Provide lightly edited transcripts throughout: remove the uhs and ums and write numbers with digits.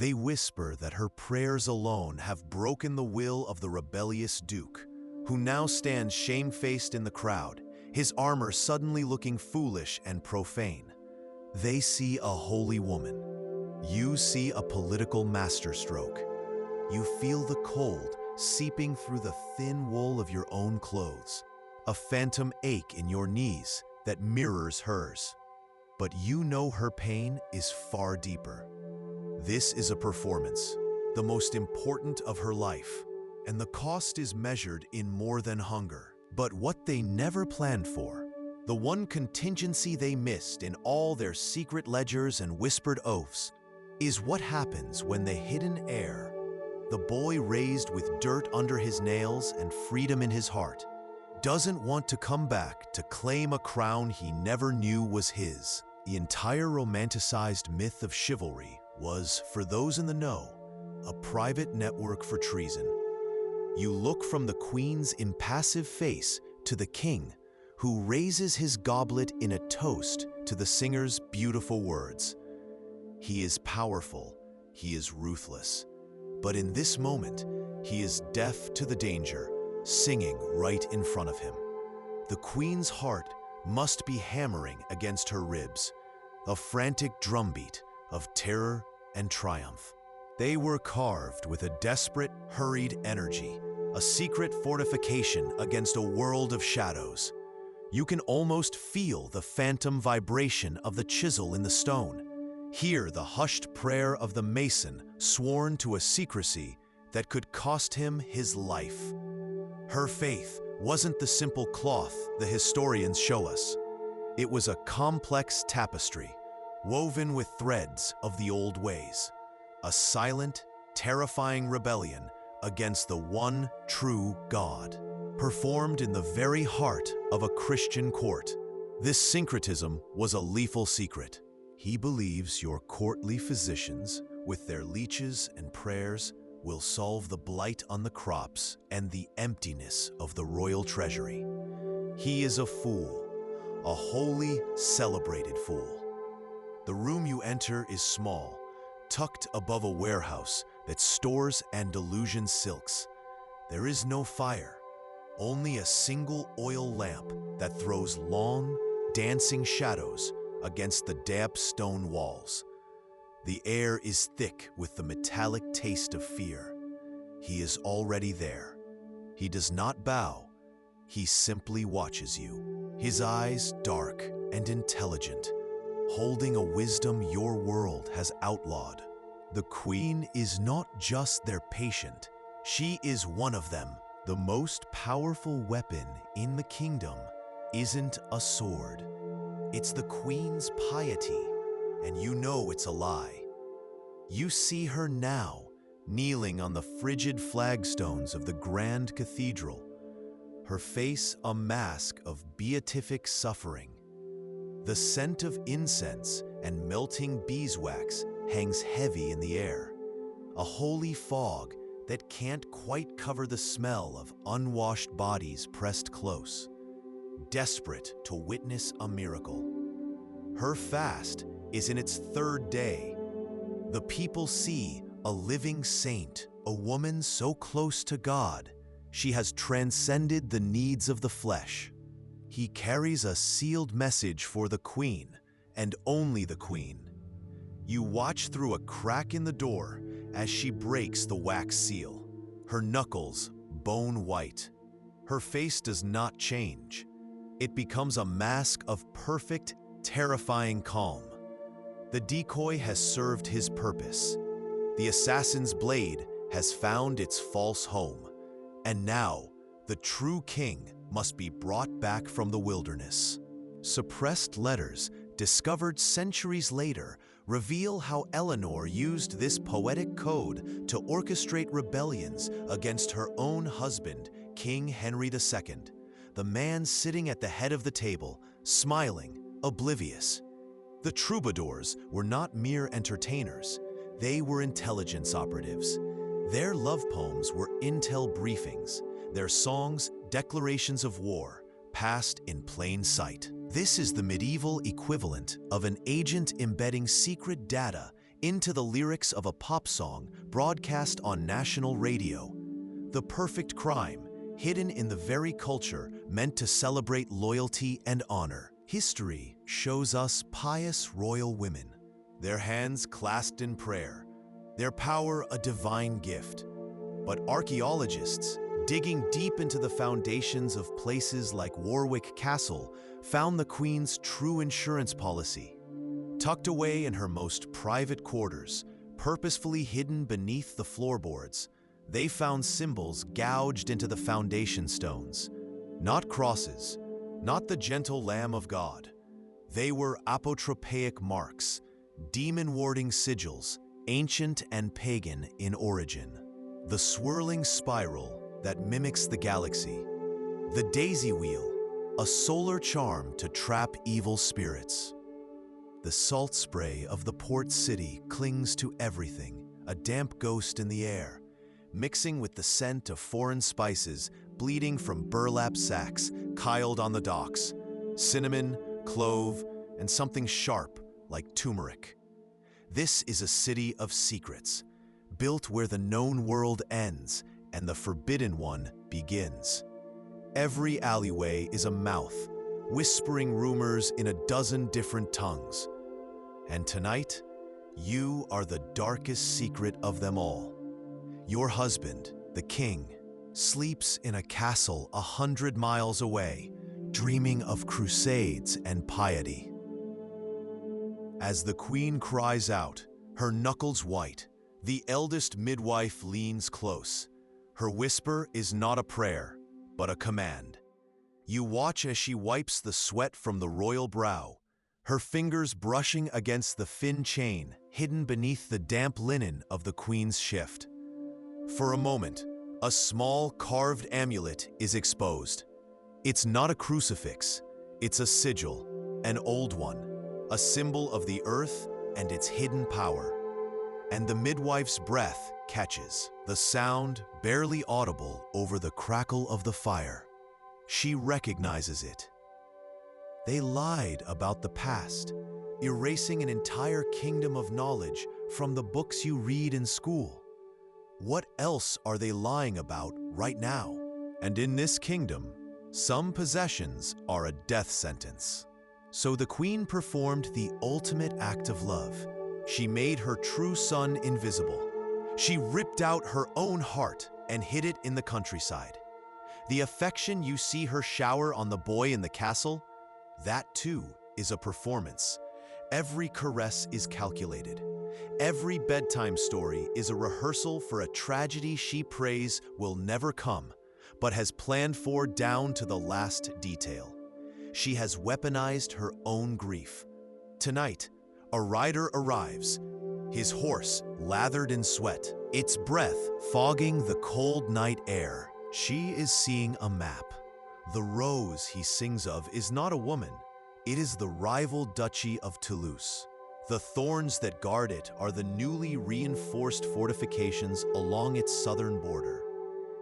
They whisper that her prayers alone have broken the will of the rebellious Duke, who now stands shamefaced in the crowd, his armor suddenly looking foolish and profane. They see a holy woman. You see a political masterstroke. You feel the cold seeping through the thin wool of your own clothes, a phantom ache in your knees that mirrors hers. But you know her pain is far deeper. This is a performance, the most important of her life, and the cost is measured in more than hunger. But what they never planned for, the one contingency they missed in all their secret ledgers and whispered oaths, is what happens when the hidden heir, the boy raised with dirt under his nails and freedom in his heart, doesn't want to come back to claim a crown he never knew was his. The entire romanticized myth of chivalry was, for those in the know, a private network for treason. You look from the queen's impassive face to the king, who raises his goblet in a toast to the singer's beautiful words. He is powerful, he is ruthless, but in this moment, he is deaf to the danger, singing right in front of him. The queen's heart must be hammering against her ribs, a frantic drumbeat of terror and triumph. They were carved with a desperate, hurried energy, a secret fortification against a world of shadows. You can almost feel the phantom vibration of the chisel in the stone, hear the hushed prayer of the mason sworn to a secrecy that could cost him his life. Her faith wasn't the simple cloth the historians show us. It was a complex tapestry, woven with threads of the old ways, a silent, terrifying rebellion against the one true God, performed in the very heart of a Christian court. This syncretism was a lethal secret. He believes your courtly physicians, with their leeches and prayers, will solve the blight on the crops and the emptiness of the royal treasury. He is a fool, a holy, celebrated fool. The room you enter is small, tucked above a warehouse that stores Andalusian silks. There is no fire, only a single oil lamp that throws long, dancing shadows against the damp stone walls. The air is thick with the metallic taste of fear. He is already there. He does not bow. He simply watches you, his eyes dark and intelligent, holding a wisdom your world has outlawed. The queen is not just their patient. She is one of them. The most powerful weapon in the kingdom isn't a sword. It's the queen's piety, and you know it's a lie. You see her now, kneeling on the frigid flagstones of the grand cathedral, her face a mask of beatific suffering. The scent of incense and melting beeswax hangs heavy in the air, a holy fog that can't quite cover the smell of unwashed bodies pressed close, desperate to witness a miracle. Her fast is in its third day. The people see a living saint, a woman so close to God, she has transcended the needs of the flesh. He carries a sealed message for the queen, and only the queen. You watch through a crack in the door as she breaks the wax seal, her knuckles bone white. Her face does not change. It becomes a mask of perfect, terrifying calm. The decoy has served his purpose. The assassin's blade has found its false home, and now the true king must be brought back from the wilderness. Suppressed letters, discovered centuries later, reveal how Eleanor used this poetic code to orchestrate rebellions against her own husband, King Henry II, the man sitting at the head of the table, smiling, oblivious. The troubadours were not mere entertainers. They were intelligence operatives. Their love poems were intel briefings, their songs declarations of war, passed in plain sight. This is the medieval equivalent of an agent embedding secret data into the lyrics of a pop song broadcast on national radio. The perfect crime, hidden in the very culture meant to celebrate loyalty and honor. History shows us pious royal women, their hands clasped in prayer, their power a divine gift. But archaeologists, digging deep into the foundations of places like Warwick Castle, found the Queen's true insurance policy. Tucked away in her most private quarters, purposefully hidden beneath the floorboards, they found symbols gouged into the foundation stones. Not crosses, not the gentle Lamb of God. They were apotropaic marks, demon-warding sigils, ancient and pagan in origin. The swirling spiral that mimics the galaxy. The daisy wheel, a solar charm to trap evil spirits. The salt spray of the port city clings to everything, a damp ghost in the air, mixing with the scent of foreign spices bleeding from burlap sacks piled on the docks, cinnamon, clove, and something sharp like turmeric. This is a city of secrets, built where the known world ends and the forbidden one begins. Every alleyway is a mouth, whispering rumors in a dozen different tongues. And tonight, you are the darkest secret of them all. Your husband, the king, sleeps in a castle 100 miles away, dreaming of crusades and piety. As the queen cries out, her knuckles white, the eldest midwife leans close. Her whisper is not a prayer, but a command. You watch as she wipes the sweat from the royal brow, her fingers brushing against the thin chain hidden beneath the damp linen of the queen's shift. For a moment, a small carved amulet is exposed. It's not a crucifix, it's a sigil, an old one, a symbol of the earth and its hidden power. And the midwife's breath catches, the sound barely audible over the crackle of the fire. She recognizes it. They lied about the past, erasing an entire kingdom of knowledge from the books you read in school. What else are they lying about right now? And in this kingdom, some possessions are a death sentence. So the queen performed the ultimate act of love. She made her true son invisible. She ripped out her own heart and hid it in the countryside. The affection you see her shower on the boy in the castle, that too is a performance. Every caress is calculated. Every bedtime story is a rehearsal for a tragedy she prays will never come, but has planned for down to the last detail. She has weaponized her own grief. Tonight, a rider arrives, his horse lathered in sweat, its breath fogging the cold night air. She is seeing a map. The rose he sings of is not a woman. It is the rival duchy of Toulouse. The thorns that guard it are the newly reinforced fortifications along its southern border.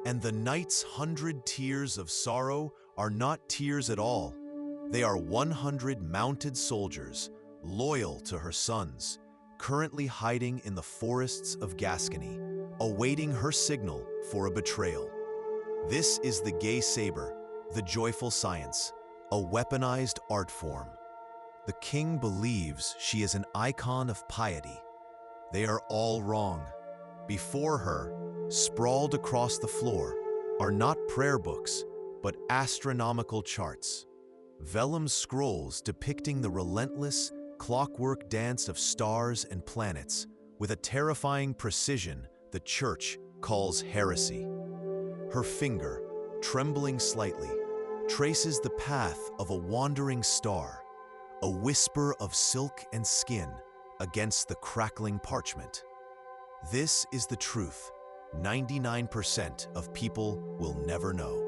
And the night's 100 tears of sorrow are not tears at all. They are 100 mounted soldiers, loyal to her sons, currently hiding in the forests of Gascony, awaiting her signal for a betrayal. This is the gay saber, the joyful science, a weaponized art form. The king believes she is an icon of piety. They are all wrong. Before her, sprawled across the floor, are not prayer books, but astronomical charts. Vellum scrolls depicting the relentless, clockwork dance of stars and planets with a terrifying precision the church calls heresy. Her finger, trembling slightly, traces the path of a wandering star, a whisper of silk and skin against the crackling parchment. This is the truth 99% of people will never know.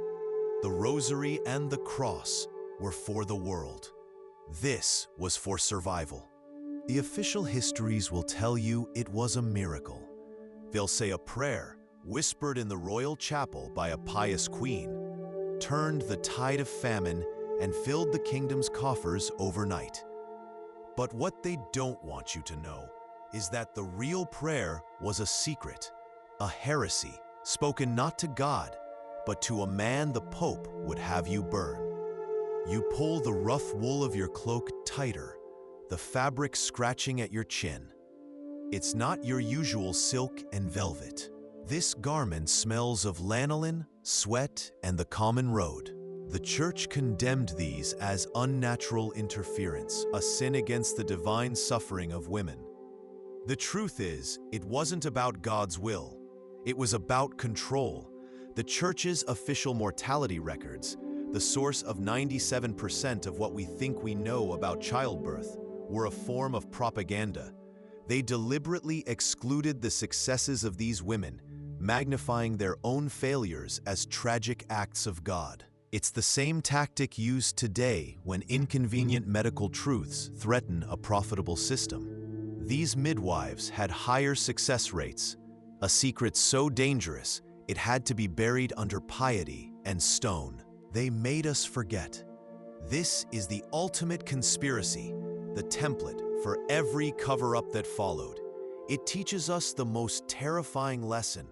The rosary and the cross were for the world. This was for survival. The official histories will tell you it was a miracle. They'll say a prayer, whispered in the royal chapel by a pious queen, turned the tide of famine and filled the kingdom's coffers overnight. But what they don't want you to know is that the real prayer was a secret, a heresy, spoken not to God, but to a man the Pope would have you burn. You pull the rough wool of your cloak tighter, the fabric scratching at your chin. It's not your usual silk and velvet. This garment smells of lanolin, sweat, and the common road. The Church condemned these as unnatural interference, a sin against the divine suffering of women. The truth is, it wasn't about God's will. It was about control. The Church's official mortality records, the source of 97% of what we think we know about childbirth, were a form of propaganda. They deliberately excluded the successes of these women, magnifying their own failures as tragic acts of God. It's the same tactic used today when inconvenient medical truths threaten a profitable system. These midwives had higher success rates, a secret so dangerous it had to be buried under piety and stone. They made us forget. This is the ultimate conspiracy, the template for every cover-up that followed. It teaches us the most terrifying lesson.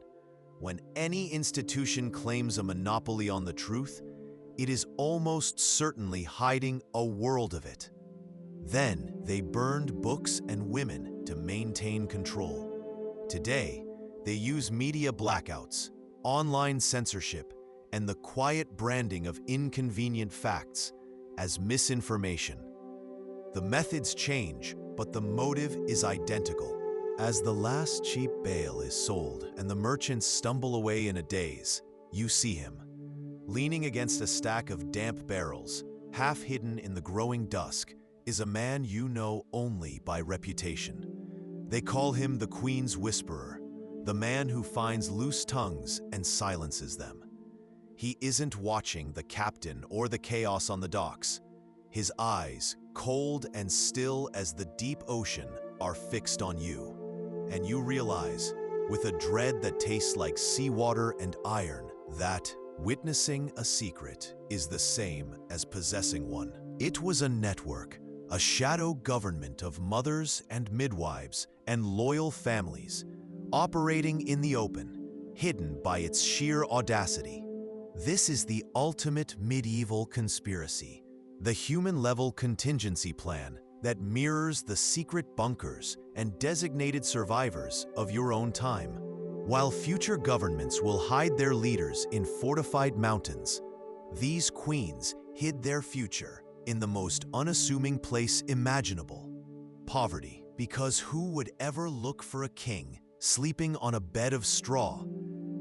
When any institution claims a monopoly on the truth, it is almost certainly hiding a world of it. Then they burned books and women to maintain control. Today, they use media blackouts, online censorship, and the quiet branding of inconvenient facts as misinformation. The methods change, but the motive is identical. As the last cheap bale is sold and the merchants stumble away in a daze, you see him. Leaning against a stack of damp barrels, half hidden in the growing dusk, is a man you know only by reputation. They call him the Queen's Whisperer, the man who finds loose tongues and silences them. He isn't watching the captain or the chaos on the docks. His eyes, cold and still as the deep ocean, are fixed on you. And you realize, with a dread that tastes like seawater and iron, that witnessing a secret is the same as possessing one. It was a network, a shadow government of mothers and midwives and loyal families, operating in the open, hidden by its sheer audacity. This is the ultimate medieval conspiracy, the human-level contingency plan that mirrors the secret bunkers and designated survivors of your own time. While future governments will hide their leaders in fortified mountains, these queens hid their future in the most unassuming place imaginable: poverty. Because who would ever look for a king sleeping on a bed of straw?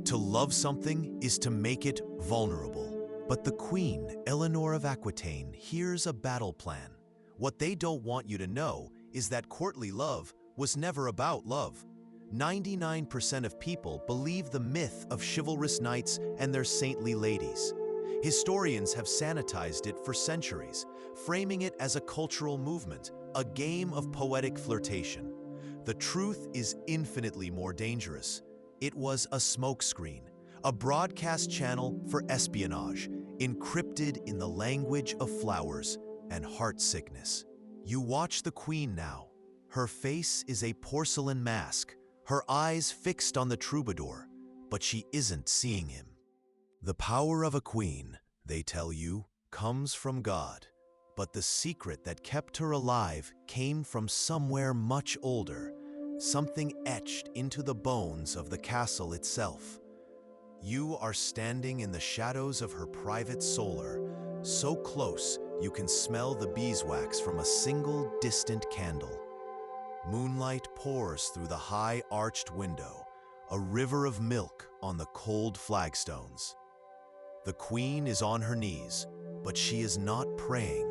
To love something is to make it vulnerable. But the Queen, Eleanor of Aquitaine, hears a battle plan. What they don't want you to know is that courtly love was never about love. 99% of people believe the myth of chivalrous knights and their saintly ladies. Historians have sanitized it for centuries, framing it as a cultural movement, a game of poetic flirtation. The truth is infinitely more dangerous. It was a smokescreen, a broadcast channel for espionage, encrypted in the language of flowers and heart sickness. You watch the Queen now. Her face is a porcelain mask, her eyes fixed on the troubadour, but she isn't seeing him. The power of a queen, they tell you, comes from God. But the secret that kept her alive came from somewhere much older, something etched into the bones of the castle itself. You are standing in the shadows of her private solar, so close you can smell the beeswax from a single distant candle. Moonlight pours through the high arched window, a river of milk on the cold flagstones. The Queen is on her knees, but she is not praying.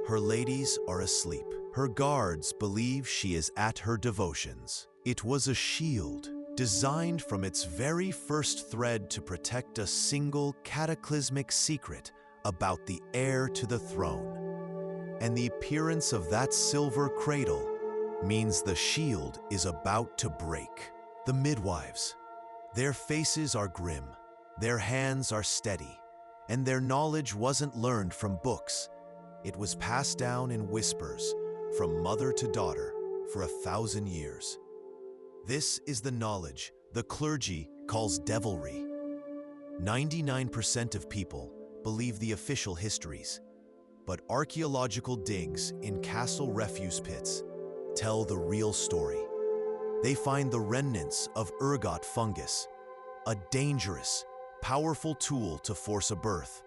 Her ladies are asleep. Her guards believe she is at her devotions. It was a shield, designed from its very first thread to protect a single cataclysmic secret about the heir to the throne. And the appearance of that silver cradle means the shield is about to break. The midwives, their faces are grim, their hands are steady, and their knowledge wasn't learned from books. It was passed down in whispers, from mother to daughter, for 1,000 years. This is the knowledge the clergy calls devilry. 99% of people believe the official histories, but archaeological digs in castle refuse pits tell the real story. They find the remnants of ergot fungus, a dangerous, powerful tool to force a birth,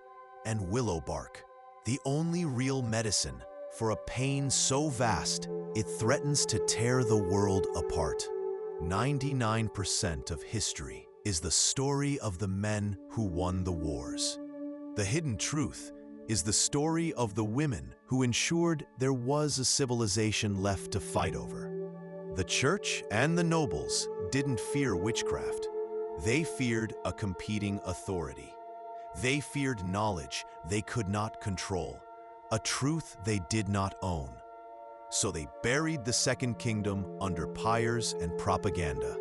and willow bark, the only real medicine for a pain so vast it threatens to tear the world apart. 99% of history is the story of the men who won the wars. The hidden truth is the story of the women who ensured there was a civilization left to fight over. The church and the nobles didn't fear witchcraft. They feared a competing authority. They feared knowledge they could not control, a truth they did not own. So they buried the Second Kingdom under pyres and propaganda.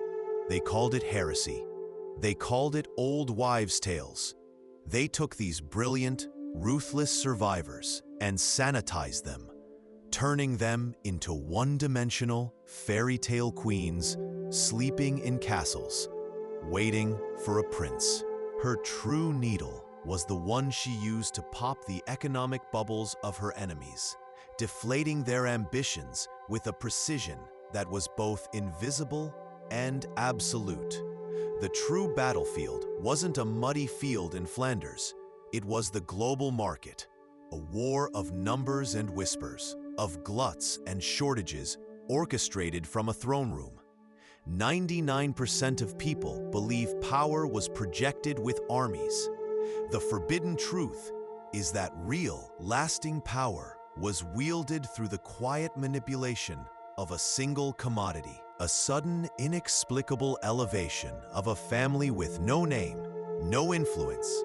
They called it heresy. They called it old wives' tales. They took these brilliant, ruthless survivors and sanitized them, turning them into one-dimensional fairy tale queens sleeping in castles, waiting for a prince. Her true needle was the one she used to pop the economic bubbles of her enemies, deflating their ambitions with a precision that was both invisible and absolute. The true battlefield wasn't a muddy field in Flanders. It was the global market, a war of numbers and whispers, of gluts and shortages orchestrated from a throne room. 99% of people believe power was projected with armies. The forbidden truth is that real, lasting power was wielded through the quiet manipulation of a single commodity, a sudden, inexplicable elevation of a family with no name, no influence,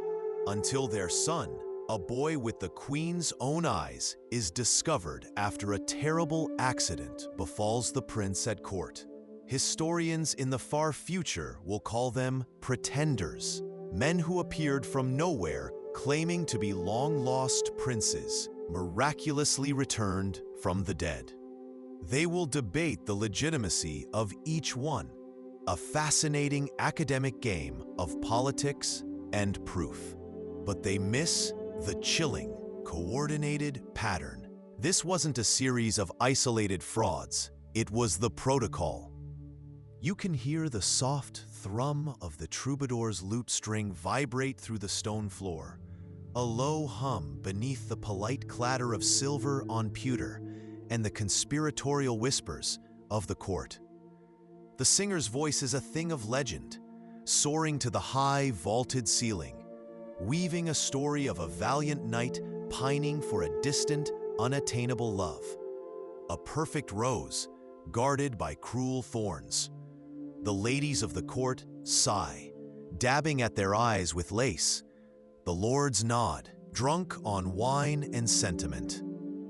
until their son, a boy with the queen's own eyes, is discovered after a terrible accident befalls the prince at court. Historians in the far future will call them pretenders, men who appeared from nowhere claiming to be long-lost princes, miraculously returned from the dead. They will debate the legitimacy of each one, a fascinating academic game of politics and proof. But they miss the chilling, coordinated pattern. This wasn't a series of isolated frauds. It was the protocol. You can hear the soft thrum of the troubadour's lute string vibrate through the stone floor, a low hum beneath the polite clatter of silver on pewter and the conspiratorial whispers of the court. The singer's voice is a thing of legend, soaring to the high, vaulted ceiling, weaving a story of a valiant knight pining for a distant, unattainable love, a perfect rose guarded by cruel thorns. The ladies of the court sigh, dabbing at their eyes with lace. The lords nod, drunk on wine and sentiment.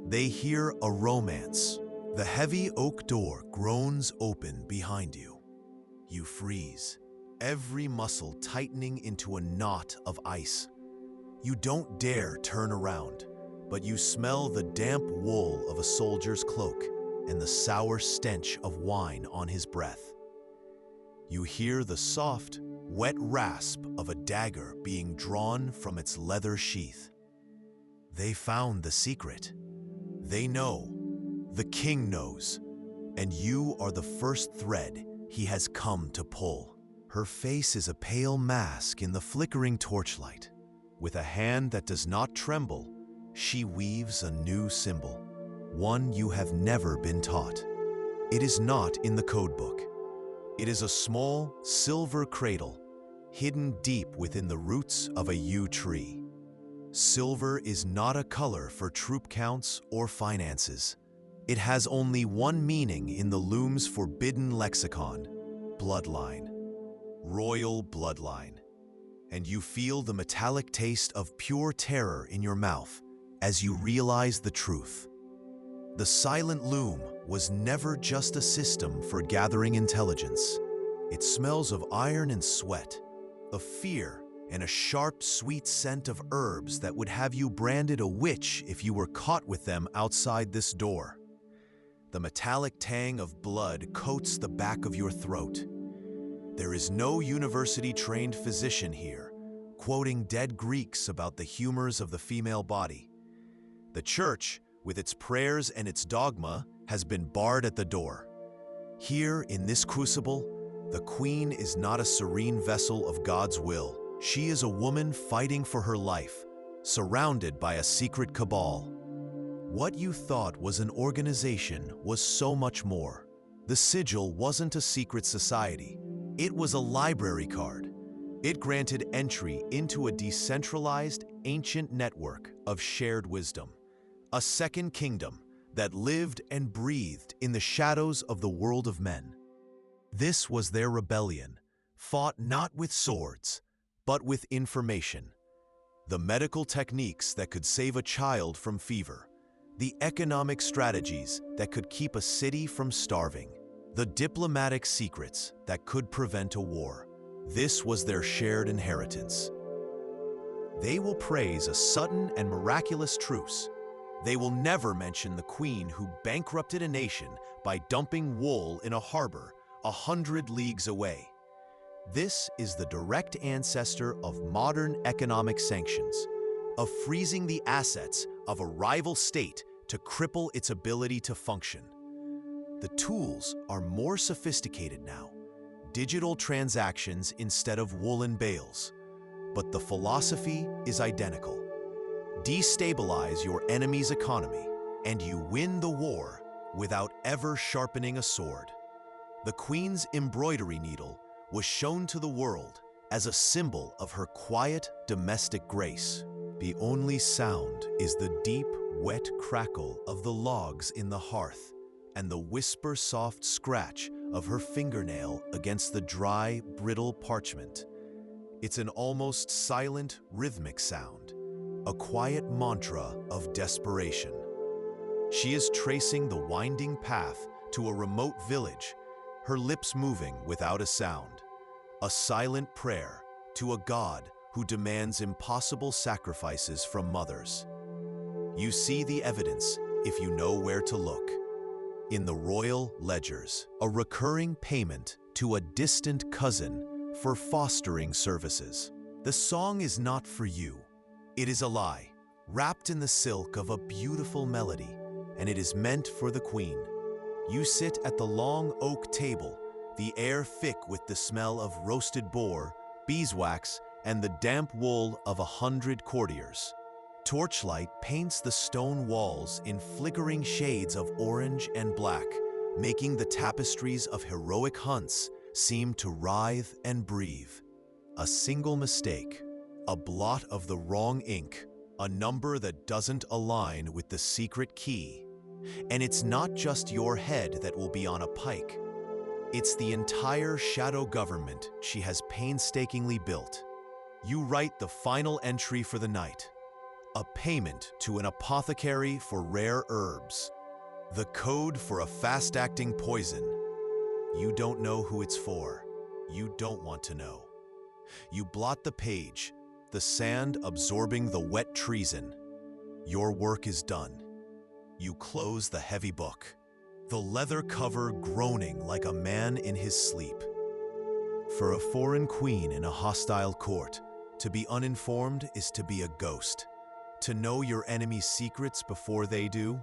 They hear a romance. The heavy oak door groans open behind you. You freeze, every muscle tightening into a knot of ice. You don't dare turn around, but you smell the damp wool of a soldier's cloak and the sour stench of wine on his breath. You hear the soft, wet rasp of a dagger being drawn from its leather sheath. They found the secret. They know. The king knows. And you are the first thread he has come to pull. Her face is a pale mask in the flickering torchlight. With a hand that does not tremble, she weaves a new symbol, one you have never been taught. It is not in the codebook. It is a small, silver cradle, hidden deep within the roots of a yew tree. Silver is not a color for troop counts or finances. It has only one meaning in the loom's forbidden lexicon: bloodline. Royal bloodline. And you feel the metallic taste of pure terror in your mouth as you realize the truth. The silent loom was never just a system for gathering intelligence. It smells of iron and sweat, of fear, and a sharp, sweet scent of herbs that would have you branded a witch if you were caught with them outside this door. The metallic tang of blood coats the back of your throat. There is no university-trained physician here, quoting dead Greeks about the humors of the female body. The church, with its prayers and its dogma, has been barred at the door. Here, in this crucible, the queen is not a serene vessel of God's will. She is a woman fighting for her life, surrounded by a secret cabal. What you thought was an organization was so much more. The sigil wasn't a secret society. It was a library card. It granted entry into a decentralized, ancient network of shared wisdom. A second kingdom that lived and breathed in the shadows of the world of men. This was their rebellion, fought not with swords, but with information. The medical techniques that could save a child from fever. The economic strategies that could keep a city from starving. The diplomatic secrets that could prevent a war. This was their shared inheritance. They will praise a sudden and miraculous truce. They will never mention the queen who bankrupted a nation by dumping wool in a harbor 100 leagues away. This is the direct ancestor of modern economic sanctions, of freezing the assets of a rival state to cripple its ability to function. The tools are more sophisticated now, digital transactions instead of woolen bales, but the philosophy is identical. Destabilize your enemy's economy, and you win the war without ever sharpening a sword. The queen's embroidery needle was shown to the world as a symbol of her quiet domestic grace. The only sound is the deep, wet crackle of the logs in the hearth and the whisper-soft scratch of her fingernail against the dry, brittle parchment. It's an almost silent, rhythmic sound, a quiet mantra of desperation. She is tracing the winding path to a remote village, her lips moving without a sound, a silent prayer to a God who demands impossible sacrifices from mothers. You see the evidence if you know where to look. In the royal ledgers, a recurring payment to a distant cousin for fostering services. The song is not for you. It is a lie, wrapped in the silk of a beautiful melody, and it is meant for the queen. You sit at the long oak table, the air thick with the smell of roasted boar, beeswax, and the damp wool of 100 courtiers. Torchlight paints the stone walls in flickering shades of orange and black, making the tapestries of heroic hunts seem to writhe and breathe. A single mistake, a blot of the wrong ink, a number that doesn't align with the secret key. And it's not just your head that will be on a pike. It's the entire shadow government she has painstakingly built. You write the final entry for the night. A payment to an apothecary for rare herbs. The code for a fast-acting poison. You don't know who it's for. You don't want to know. You blot the page, the sand absorbing the wet treason. Your work is done. You close the heavy book, the leather cover groaning like a man in his sleep. For a foreign queen in a hostile court, to be uninformed is to be a ghost. To know your enemy's secrets before they do,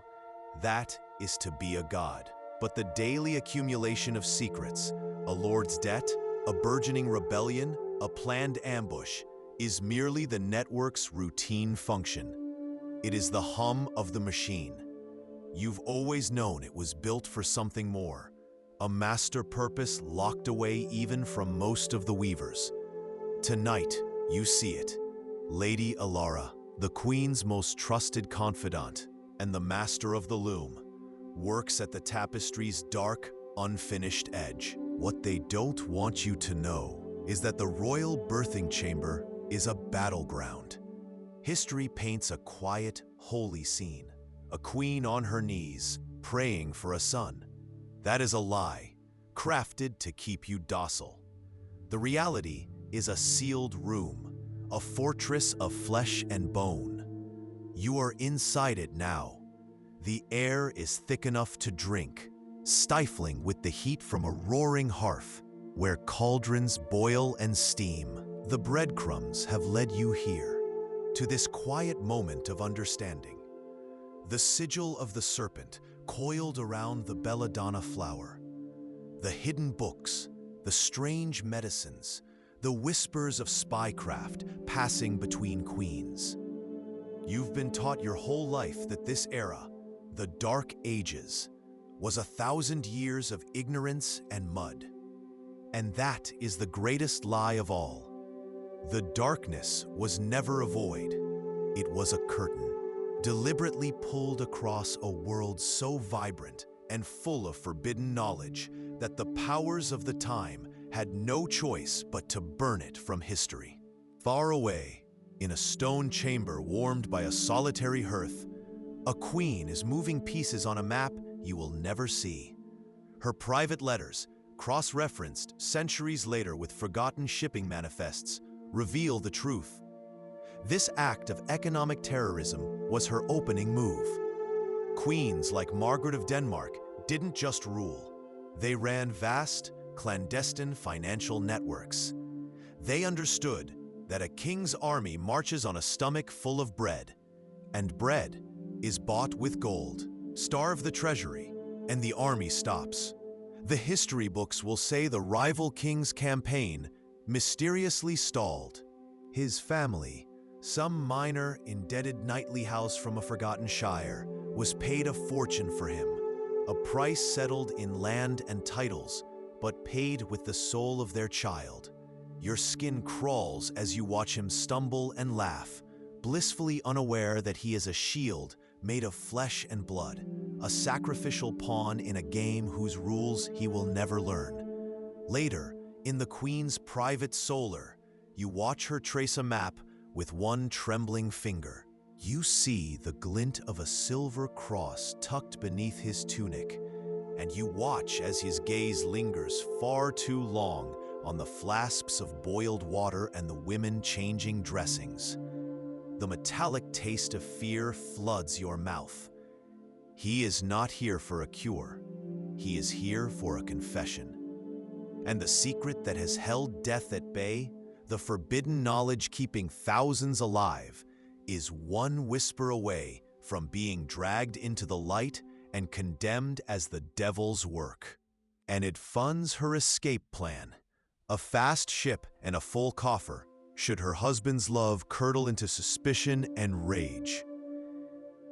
that is to be a god. But the daily accumulation of secrets, a lord's debt, a burgeoning rebellion, a planned ambush, is merely the network's routine function. It is the hum of the machine. You've always known it was built for something more, a master purpose locked away even from most of the weavers. Tonight, you see it. Lady Alara, the queen's most trusted confidant and the master of the loom, works at the tapestry's dark, unfinished edge. What they don't want you to know is that the royal birthing chamber is a battleground. History paints a quiet, holy scene, a queen on her knees, praying for a son. That is a lie, crafted to keep you docile. The reality is a sealed room, a fortress of flesh and bone. You are inside it now. The air is thick enough to drink, stifling with the heat from a roaring hearth, where cauldrons boil and steam. The breadcrumbs have led you here, to this quiet moment of understanding. The sigil of the serpent coiled around the belladonna flower. The hidden books, the strange medicines, the whispers of spycraft passing between queens. You've been taught your whole life that this era, the Dark Ages, was 1,000 years of ignorance and mud. And that is the greatest lie of all. The darkness was never a void. It was a curtain, deliberately pulled across a world so vibrant and full of forbidden knowledge that the powers of the time had no choice but to burn it from history. Far away, in a stone chamber warmed by a solitary hearth, a queen is moving pieces on a map you will never see. Her private letters, cross-referenced centuries later with forgotten shipping manifests, reveal the truth. This act of economic terrorism was her opening move. Queens like Margaret of Denmark didn't just rule. They ran vast, clandestine financial networks. They understood that a king's army marches on a stomach full of bread, and bread is bought with gold. Starve the treasury, and the army stops. The history books will say the rival king's campaign mysteriously stalled. His family, some minor, indebted knightly house from a forgotten shire, was paid a fortune for him, a price settled in land and titles, but paid with the soul of their child. Your skin crawls as you watch him stumble and laugh, blissfully unaware that he is a shield made of flesh and blood, a sacrificial pawn in a game whose rules he will never learn. Later, in the Queen's private solar, you watch her trace a map with one trembling finger. You see the glint of a silver cross tucked beneath his tunic, and you watch as his gaze lingers far too long on the flasks of boiled water and the women changing dressings. The metallic taste of fear floods your mouth. He is not here for a cure. He is here for a confession. And the secret that has held death at bay, the forbidden knowledge keeping thousands alive, is one whisper away from being dragged into the light and condemned as the devil's work. And it funds her escape plan, a fast ship and a full coffer, should her husband's love curdle into suspicion and rage.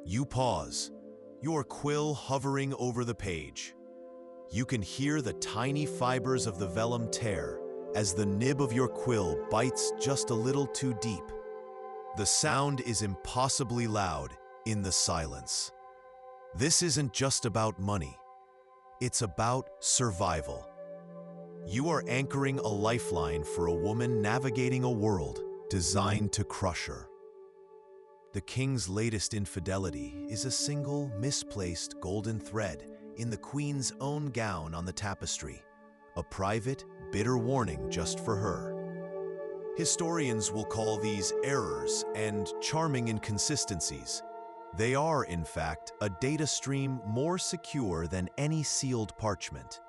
You pause, your quill hovering over the page. You can hear the tiny fibers of the vellum tear as the nib of your quill bites just a little too deep. The sound is impossibly loud in the silence. This isn't just about money. It's about survival. You are anchoring a lifeline for a woman navigating a world designed to crush her. The king's latest infidelity is a single, misplaced golden thread in the queen's own gown on the tapestry, a private, bitter warning just for her. Historians will call these errors and charming inconsistencies. They are, in fact, a data stream more secure than any sealed parchment.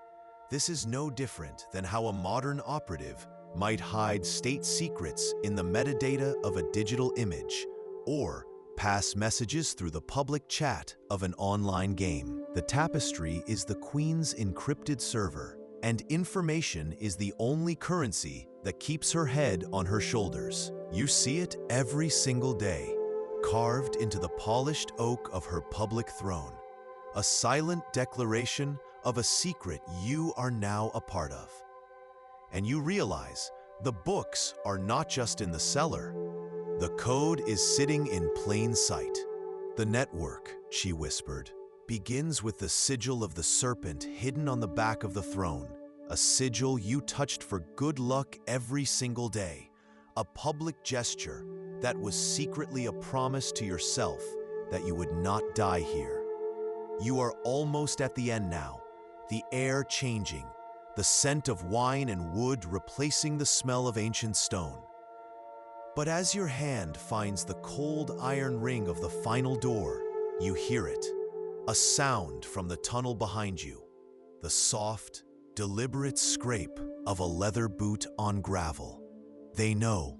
This is no different than how a modern operative might hide state secrets in the metadata of a digital image, or pass messages through the public chat of an online game. The tapestry is the Queen's encrypted server, and information is the only currency that keeps her head on her shoulders. You see it every single day, carved into the polished oak of her public throne, a silent declaration of a secret you are now a part of. And you realize the books are not just in the cellar. The code is sitting in plain sight. The network, she whispered, begins with the sigil of the serpent hidden on the back of the throne, a sigil you touched for good luck every single day, a public gesture that was secretly a promise to yourself that you would not die here. You are almost at the end now, the air changing, the scent of wine and wood replacing the smell of ancient stone. But as your hand finds the cold iron ring of the final door, you hear it, A sound from the tunnel behind you, the soft, deliberate scrape of a leather boot on gravel. They know.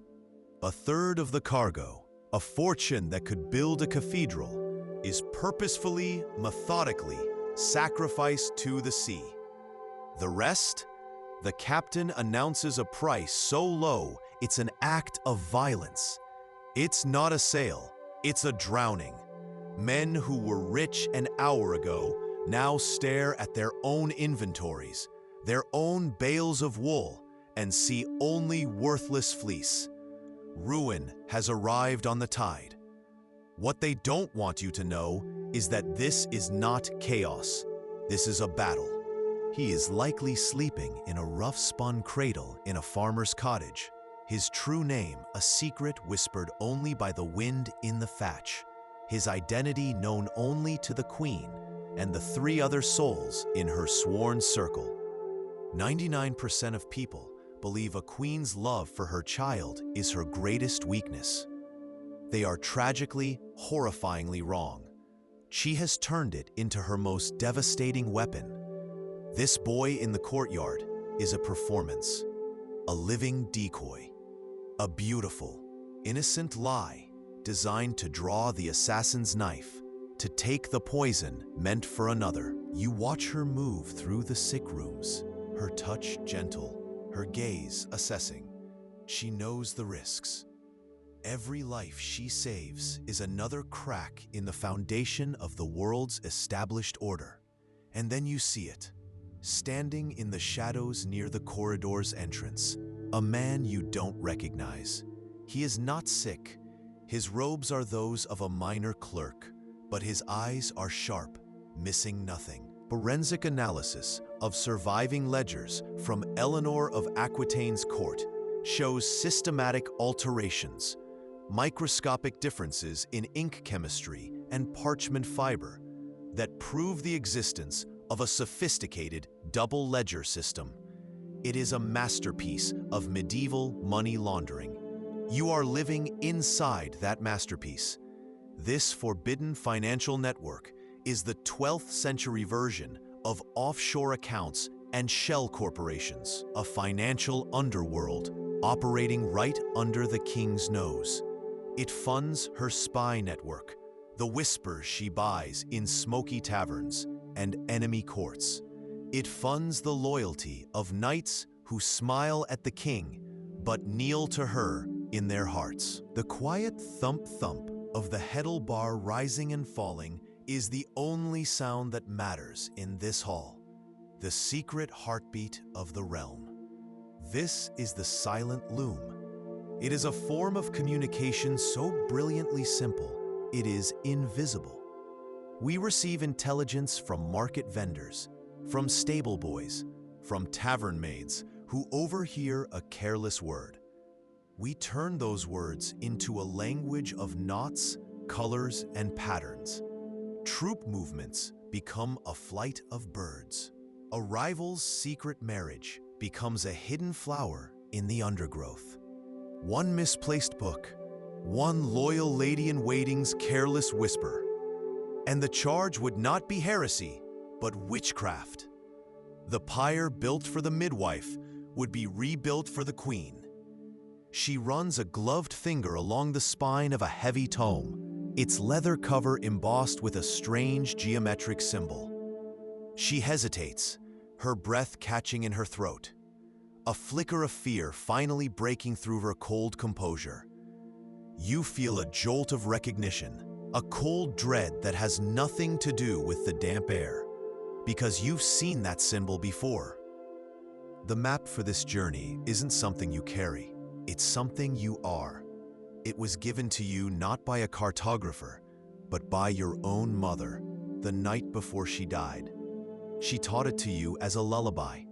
A third of the cargo, a fortune that could build a cathedral, is purposefully, methodically sacrificed to the sea. The rest? The captain announces a price so low it's an act of violence. It's not a sale, it's a drowning. Men who were rich an hour ago now stare at their own inventories, their own bales of wool, and see only worthless fleece. Ruin has arrived on the tide. What they don't want you to know is that this is not chaos. This is a battle. He is likely sleeping in a rough-spun cradle in a farmer's cottage, his true name a secret whispered only by the wind in the thatch, his identity known only to the queen and the 3 other souls in her sworn circle. 99% of people believe a queen's love for her child is her greatest weakness. They are tragically, horrifyingly wrong. She has turned it into her most devastating weapon. This boy in the courtyard is a performance, a living decoy, a beautiful, innocent lie designed to draw the assassin's knife, to take the poison meant for another. You watch her move through the sick rooms, her touch gentle, her gaze assessing. She knows the risks. Every life she saves is another crack in the foundation of the world's established order. And then you see it, standing in the shadows near the corridor's entrance, a man you don't recognize. He is not sick. His robes are those of a minor clerk, but his eyes are sharp, missing nothing. Forensic analysis of surviving ledgers from Eleanor of Aquitaine's court shows systematic alterations, microscopic differences in ink chemistry and parchment fiber that prove the existence of a sophisticated double ledger system. It is a masterpiece of medieval money laundering. You are living inside that masterpiece. This forbidden financial network is the 12th century version of offshore accounts and shell corporations, a financial underworld operating right under the king's nose. It funds her spy network, the whispers she buys in smoky taverns and enemy courts. It funds the loyalty of knights who smile at the king but kneel to her in their hearts. The quiet thump-thump of the Heddle bar rising and falling is the only sound that matters in this hall, the secret heartbeat of the realm. This is the silent loom. It is a form of communication so brilliantly simple, it is invisible. We receive intelligence from market vendors, from stable boys, from tavern maids who overhear a careless word. We turn those words into a language of knots, colors, and patterns. Troop movements become a flight of birds. A rival's secret marriage becomes a hidden flower in the undergrowth. One misplaced book, one loyal lady-in-waiting's careless whisper, and the charge would not be heresy, but witchcraft. The pyre built for the midwife would be rebuilt for the queen. She runs a gloved finger along the spine of a heavy tome, its leather cover embossed with a strange geometric symbol. She hesitates, her breath catching in her throat, a flicker of fear finally breaking through her cold composure. You feel a jolt of recognition, a cold dread that has nothing to do with the damp air, because you've seen that symbol before. The map for this journey isn't something you carry, it's something you are. It was given to you not by a cartographer, but by your own mother, the night before she died. She taught it to you as a lullaby,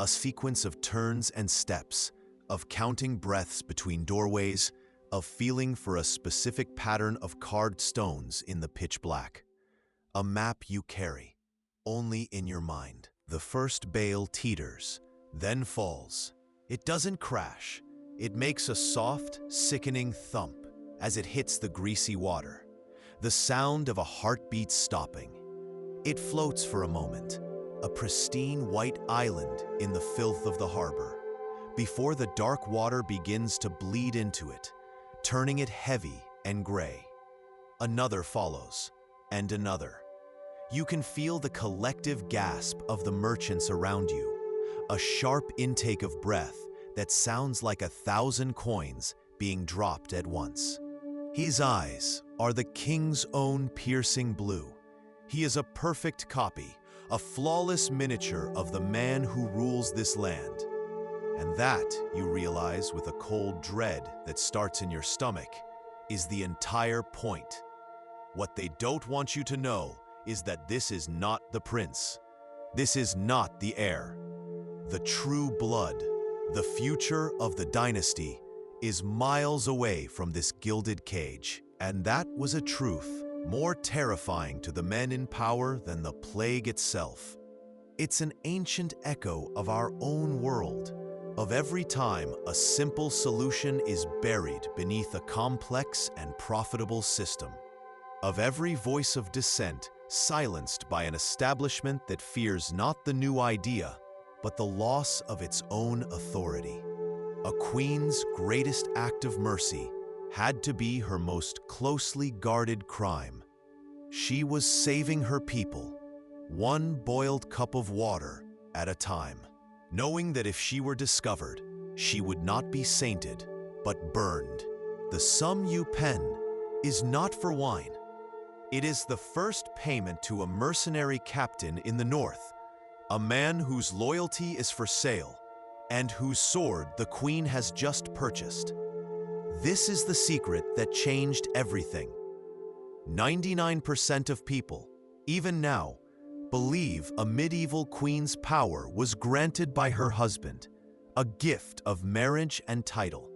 a sequence of turns and steps, of counting breaths between doorways, of feeling for a specific pattern of carved stones in the pitch black. A map you carry, only in your mind. The first bale teeters, then falls. It doesn't crash. It makes a soft, sickening thump as it hits the greasy water, the sound of a heartbeat stopping. It floats for a moment, a pristine white island in the filth of the harbor, before the dark water begins to bleed into it, turning it heavy and gray. Another follows, and another. You can feel the collective gasp of the merchants around you, a sharp intake of breath that sounds like 1,000 coins being dropped at once. His eyes are the king's own piercing blue. He is a perfect copy, a flawless miniature of the man who rules this land. And that, you realize with a cold dread that starts in your stomach, is the entire point. What they don't want you to know is that this is not the prince. This is not the heir. The true blood, the future of the dynasty, is miles away from this gilded cage. And that was a truth more terrifying to the men in power than the plague itself. It's an ancient echo of our own world, of every time a simple solution is buried beneath a complex and profitable system, of every voice of dissent silenced by an establishment that fears not the new idea, but the loss of its own authority. A queen's greatest act of mercy had to be her most closely guarded crime. She was saving her people, one boiled cup of water at a time, knowing that if she were discovered, she would not be sainted, but burned. The sum you pen is not for wine. It is the first payment to a mercenary captain in the north, a man whose loyalty is for sale, and whose sword the queen has just purchased. This is the secret that changed everything. 99% of people, even now, believe a medieval queen's power was granted by her husband, a gift of marriage and title.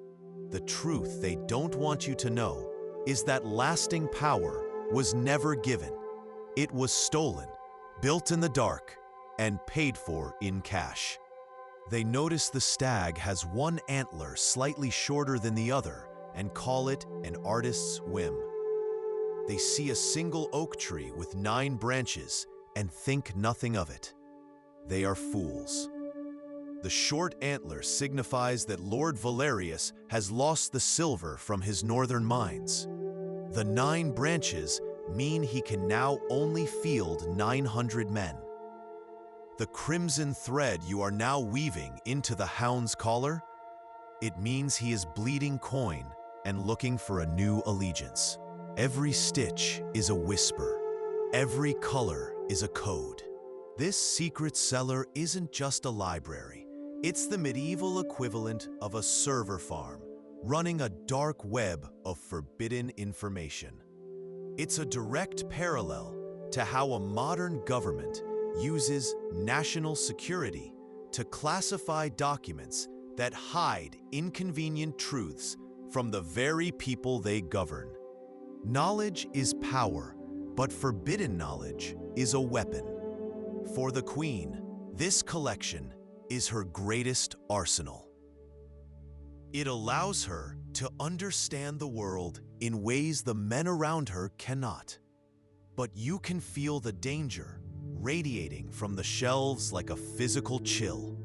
The truth they don't want you to know is that lasting power was never given. It was stolen, built in the dark, and paid for in cash. They notice the stag has one antler slightly shorter than the other and call it an artist's whim. They see a single oak tree with 9 branches and think nothing of it. They are fools. The short antler signifies that Lord Valerius has lost the silver from his northern mines. The 9 branches mean he can now only field 900 men. The crimson thread you are now weaving into the hound's collar, it means he is bleeding coin and looking for a new allegiance. Every stitch is a whisper. Every color is a code. This secret cellar isn't just a library. It's the medieval equivalent of a server farm, running a dark web of forbidden information. It's a direct parallel to how a modern government uses national security to classify documents that hide inconvenient truths from the very people they govern. Knowledge is power, but forbidden knowledge is a weapon. For the Queen, this collection is her greatest arsenal. It allows her to understand the world in ways the men around her cannot. But you can feel the danger radiating from the shelves like a physical chill.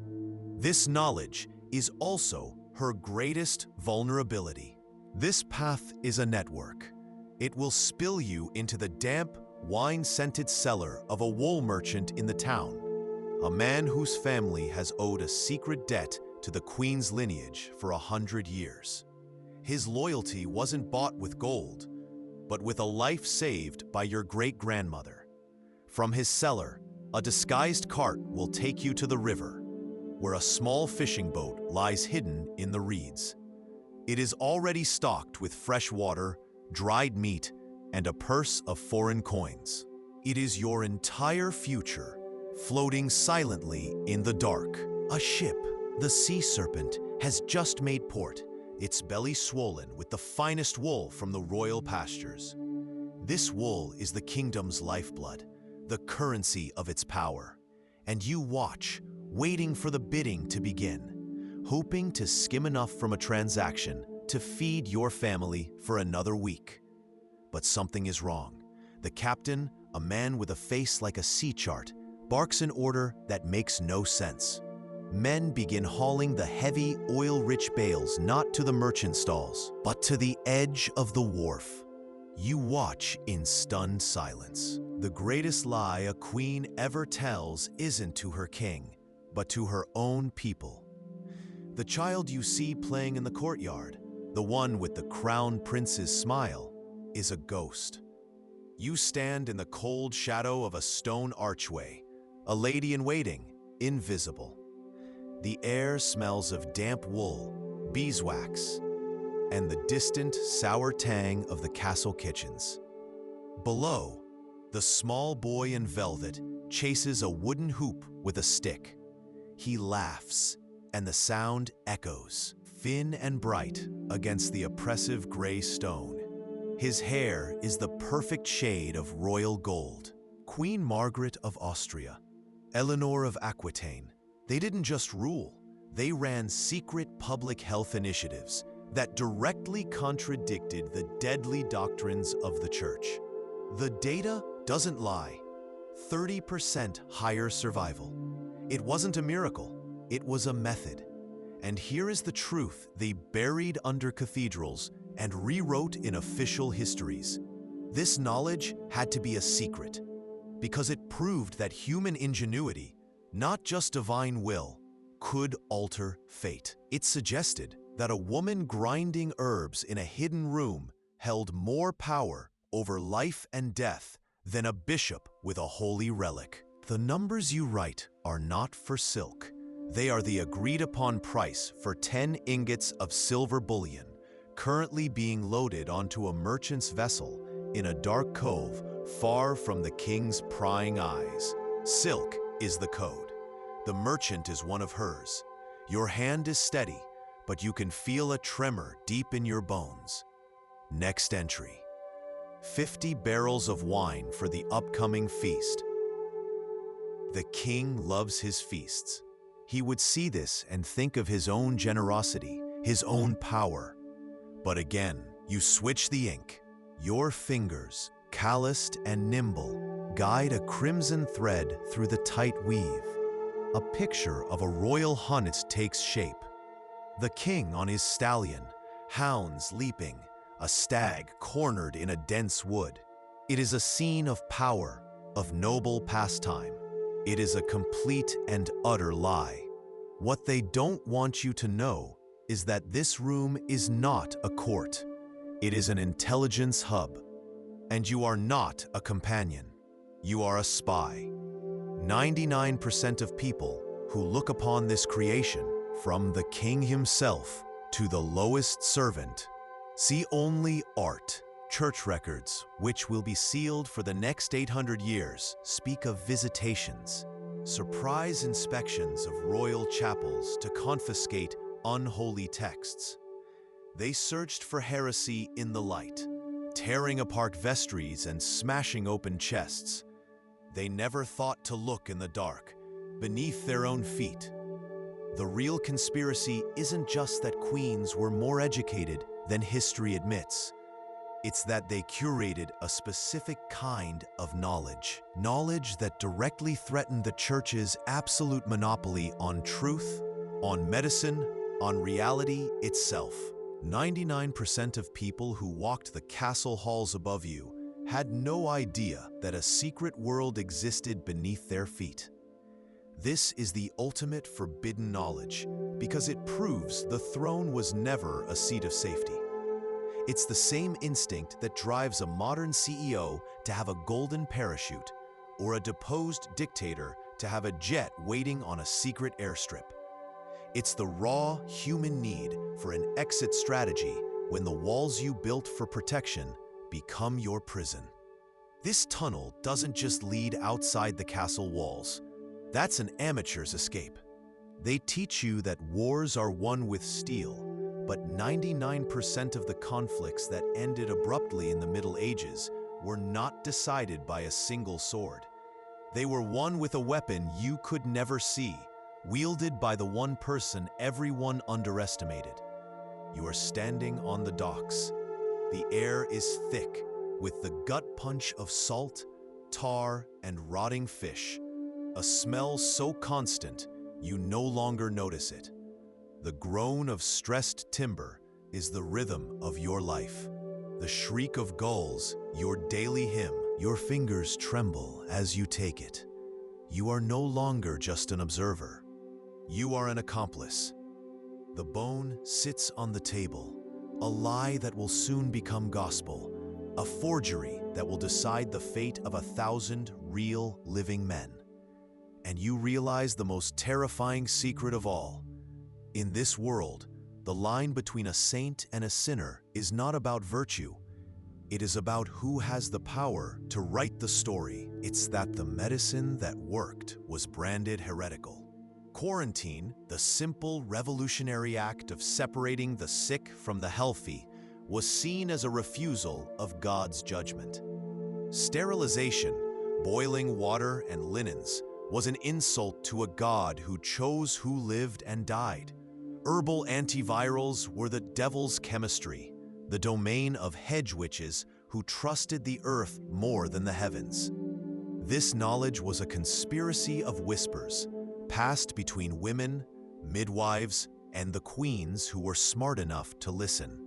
This knowledge is also her greatest vulnerability. This path is a network. It will spill you into the damp, wine-scented cellar of a wool merchant in the town, a man whose family has owed a secret debt to the Queen's lineage for 100 years. His loyalty wasn't bought with gold, but with a life saved by your great-grandmother. From his cellar, a disguised cart will take you to the river, where a small fishing boat lies hidden in the reeds. It is already stocked with fresh water, dried meat, and a purse of foreign coins. It is your entire future, floating silently in the dark. A ship, the Sea Serpent, has just made port, its belly swollen with the finest wool from the royal pastures. This wool is the kingdom's lifeblood, the currency of its power. And you watch, waiting for the bidding to begin, hoping to skim enough from a transaction to feed your family for another week. But something is wrong. The captain, a man with a face like a sea chart, barks an order that makes no sense. Men begin hauling the heavy, oil-rich bales not to the merchant stalls, but to the edge of the wharf. You watch in stunned silence. The greatest lie a queen ever tells isn't to her king, but to her own people. The child you see playing in the courtyard, the one with the crown prince's smile, is a ghost. You stand in the cold shadow of a stone archway, a lady in waiting, invisible. The air smells of damp wool, beeswax, and the distant, sour tang of the castle kitchens. Below, the small boy in velvet chases a wooden hoop with a stick. He laughs, and the sound echoes, thin and bright, against the oppressive gray stone. His hair is the perfect shade of royal gold. Queen Margaret of Austria, Eleanor of Aquitaine, they didn't just rule, they ran secret public health initiatives that directly contradicted the deadly doctrines of the church. The data doesn't lie. 30% higher survival. It wasn't a miracle, it was a method. And here is the truth they buried under cathedrals and rewrote in official histories. This knowledge had to be a secret, because it proved that human ingenuity, not just divine will, could alter fate. It suggested that a woman grinding herbs in a hidden room held more power over life and death than a bishop with a holy relic. The numbers you write are not for silk. They are the agreed-upon price for 10 ingots of silver bullion, currently being loaded onto a merchant's vessel in a dark cove far from the king's prying eyes. Silk is the code. The merchant is one of hers. Your hand is steady, but you can feel a tremor deep in your bones. Next entry. 50 barrels of wine for the upcoming feast. The king loves his feasts. He would see this and think of his own generosity, his own power. But again, you switch the ink. Your fingers, calloused and nimble, guide a crimson thread through the tight weave. A picture of a royal hunt takes shape. The king on his stallion, hounds leaping, a stag cornered in a dense wood. It is a scene of power, of noble pastime. It is a complete and utter lie. What they don't want you to know is that this room is not a court. It is an intelligence hub. And you are not a companion. You are a spy. 99% of people who look upon this creation, from the king himself to the lowest servant, see only art. Church records, which will be sealed for the next 800 years, speak of visitations, surprise inspections of royal chapels to confiscate unholy texts. They searched for heresy in the light, tearing apart vestries and smashing open chests. They never thought to look in the dark, beneath their own feet. The real conspiracy isn't just that queens were more educated than history admits. It's that they curated a specific kind of knowledge. Knowledge that directly threatened the church's absolute monopoly on truth, on medicine, on reality itself. 99% of people who walked the castle halls above you had no idea that a secret world existed beneath their feet. This is the ultimate forbidden knowledge because it proves the throne was never a seat of safety. It's the same instinct that drives a modern CEO to have a golden parachute or a deposed dictator to have a jet waiting on a secret airstrip. It's the raw human need for an exit strategy when the walls you built for protection become your prison. This tunnel doesn't just lead outside the castle walls. That's an amateur's escape. They teach you that wars are won with steel, but 99% of the conflicts that ended abruptly in the Middle Ages were not decided by a single sword. They were won with a weapon you could never see, wielded by the one person everyone underestimated. You are standing on the docks. The air is thick with the gut punch of salt, tar, and rotting fish, a smell so constant you no longer notice it. The groan of stressed timber is the rhythm of your life. The shriek of gulls, your daily hymn. Your fingers tremble as you take it. You are no longer just an observer. You are an accomplice. The bone sits on the table, a lie that will soon become gospel, a forgery that will decide the fate of 1,000 real living men. And you realize the most terrifying secret of all. In this world, the line between a saint and a sinner is not about virtue. It is about who has the power to write the story. It's that the medicine that worked was branded heretical. Quarantine, the simple revolutionary act of separating the sick from the healthy, was seen as a refusal of God's judgment. Sterilization, boiling water and linens, was an insult to a God who chose who lived and died. Herbal antivirals were the devil's chemistry, the domain of hedge witches who trusted the earth more than the heavens. This knowledge was a conspiracy of whispers, passed between women, midwives, and the queens who were smart enough to listen.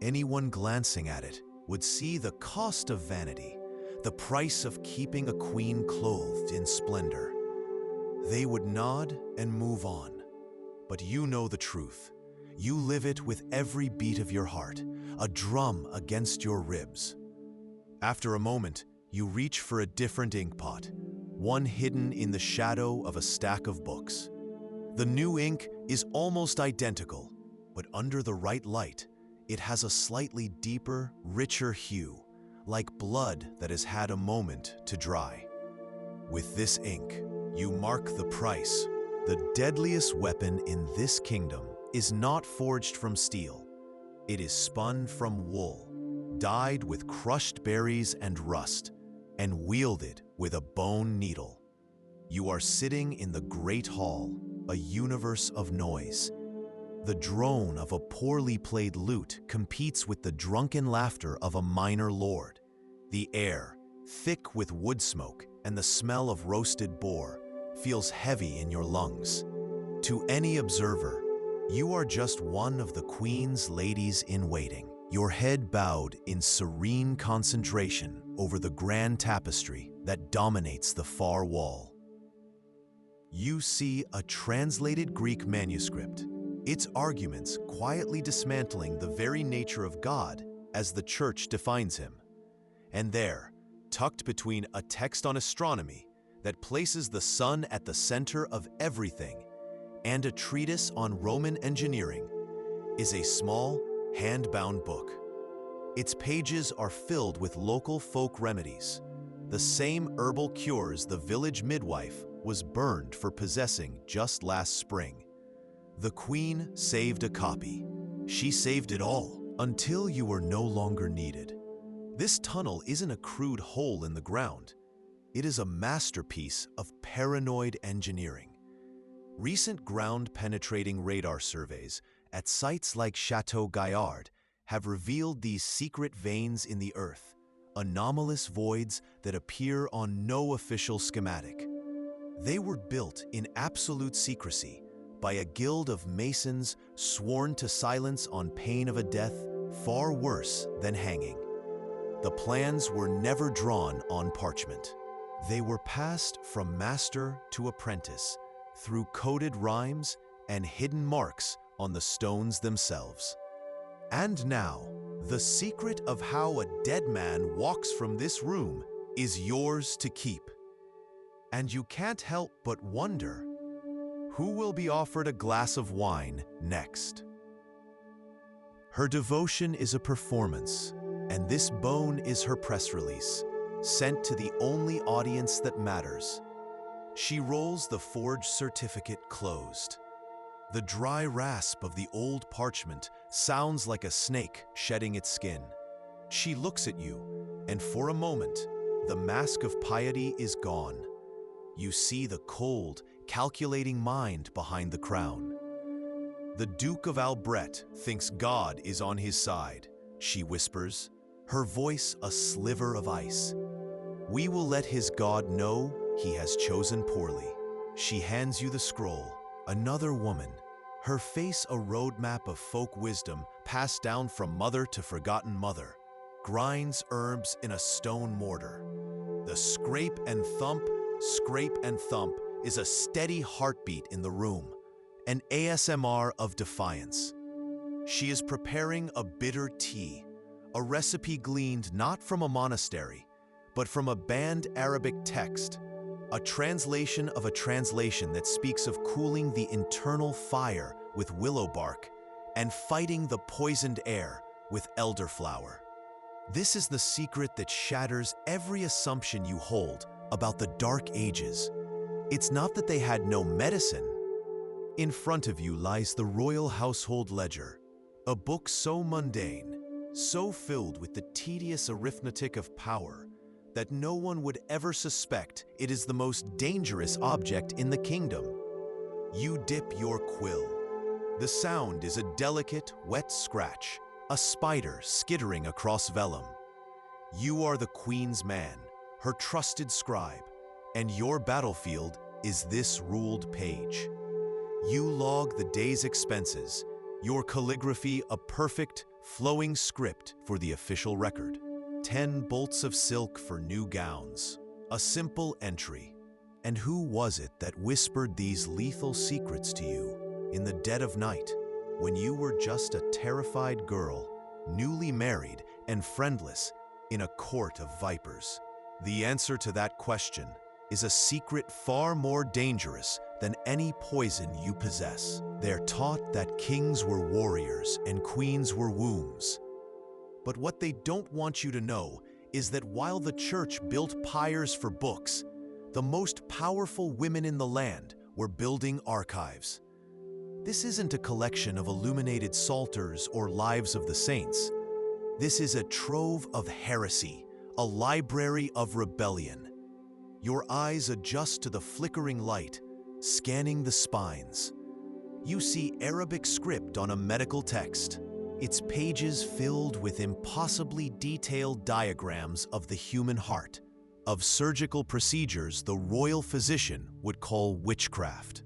Anyone glancing at it would see the cost of vanity, the price of keeping a queen clothed in splendor. They would nod and move on. But you know the truth. You live it with every beat of your heart, a drum against your ribs. After a moment, you reach for a different inkpot, one hidden in the shadow of a stack of books. The new ink is almost identical, but under the right light, it has a slightly deeper, richer hue, like blood that has had a moment to dry. With this ink, you mark the price. The deadliest weapon in this kingdom is not forged from steel. It is spun from wool, dyed with crushed berries and rust, and wielded with a bone needle. You are sitting in the great hall, a universe of noise. The drone of a poorly played lute competes with the drunken laughter of a minor lord. The air, thick with wood smoke and the smell of roasted boar, feels heavy in your lungs. To any observer, you are just one of the queen's ladies in waiting, your head bowed in serene concentration over the grand tapestry that dominates the far wall. You see a translated Greek manuscript, its arguments quietly dismantling the very nature of God as the Church defines him. And there, tucked between a text on astronomy that places the sun at the center of everything and a treatise on Roman engineering, is a small, hand-bound book. Its pages are filled with local folk remedies, the same herbal cures the village midwife was burned for possessing just last spring. The queen saved a copy. She saved it all until you were no longer needed. This tunnel isn't a crude hole in the ground. It is a masterpiece of paranoid engineering. Recent ground-penetrating radar surveys at sites like Chateau Gaillard have revealed these secret veins in the earth, anomalous voids that appear on no official schematic. They were built in absolute secrecy by a guild of masons sworn to silence on pain of a death far worse than hanging. The plans were never drawn on parchment. They were passed from master to apprentice through coded rhymes and hidden marks on the stones themselves. And now, the secret of how a dead man walks from this room is yours to keep. And you can't help but wonder, who will be offered a glass of wine next? Her devotion is a performance, and this bone is her press release, sent to the only audience that matters. She rolls the forged certificate closed. The dry rasp of the old parchment sounds like a snake shedding its skin. She looks at you, and for a moment, the mask of piety is gone. You see the cold, calculating mind behind the crown. The Duke of Albret thinks God is on his side, she whispers, her voice a sliver of ice. We will let his God know he has chosen poorly. She hands you the scroll. Another woman, her face a roadmap of folk wisdom passed down from mother to forgotten mother, grinds herbs in a stone mortar. The scrape and thump is a steady heartbeat in the room, an ASMR of defiance. She is preparing a bitter tea, a recipe gleaned not from a monastery, but from a banned Arabic text, a translation of a translation that speaks of cooling the internal fire with willow bark and fighting the poisoned air with elderflower. This is the secret that shatters every assumption you hold about the Dark Ages. It's not that they had no medicine. In front of you lies the royal household ledger, a book so mundane, so filled with the tedious arithmetic of power, that no one would ever suspect it is the most dangerous object in the kingdom. You dip your quill. The sound is a delicate, wet scratch, a spider skittering across vellum. You are the queen's man, her trusted scribe, and your battlefield is this ruled page. You log the day's expenses, your calligraphy a perfect, flowing script for the official record. 10 bolts of silk for new gowns, a simple entry. And who was it that whispered these lethal secrets to you in the dead of night, when you were just a terrified girl, newly married and friendless in a court of vipers? The answer to that question is a secret far more dangerous than any poison you possess. They're taught that kings were warriors and queens were wombs. But what they don't want you to know is that while the church built pyres for books, the most powerful women in the land were building archives. This isn't a collection of illuminated psalters or lives of the saints. This is a trove of heresy, a library of rebellion. Your eyes adjust to the flickering light, scanning the spines. You see Arabic script on a medical text, its pages filled with impossibly detailed diagrams of the human heart, of surgical procedures the royal physician would call witchcraft.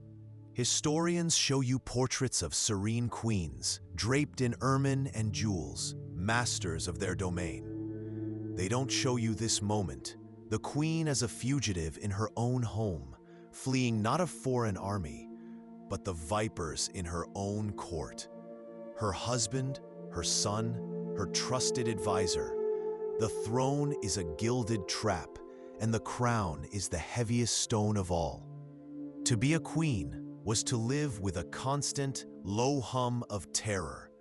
Historians show you portraits of serene queens, draped in ermine and jewels, masters of their domain. They don't show you this moment, the queen as a fugitive in her own home, fleeing not a foreign army, but the vipers in her own court. Her husband, her son, her trusted advisor. The throne is a gilded trap, and the crown is the heaviest stone of all. To be a queen was to live with a constant, low hum of terror,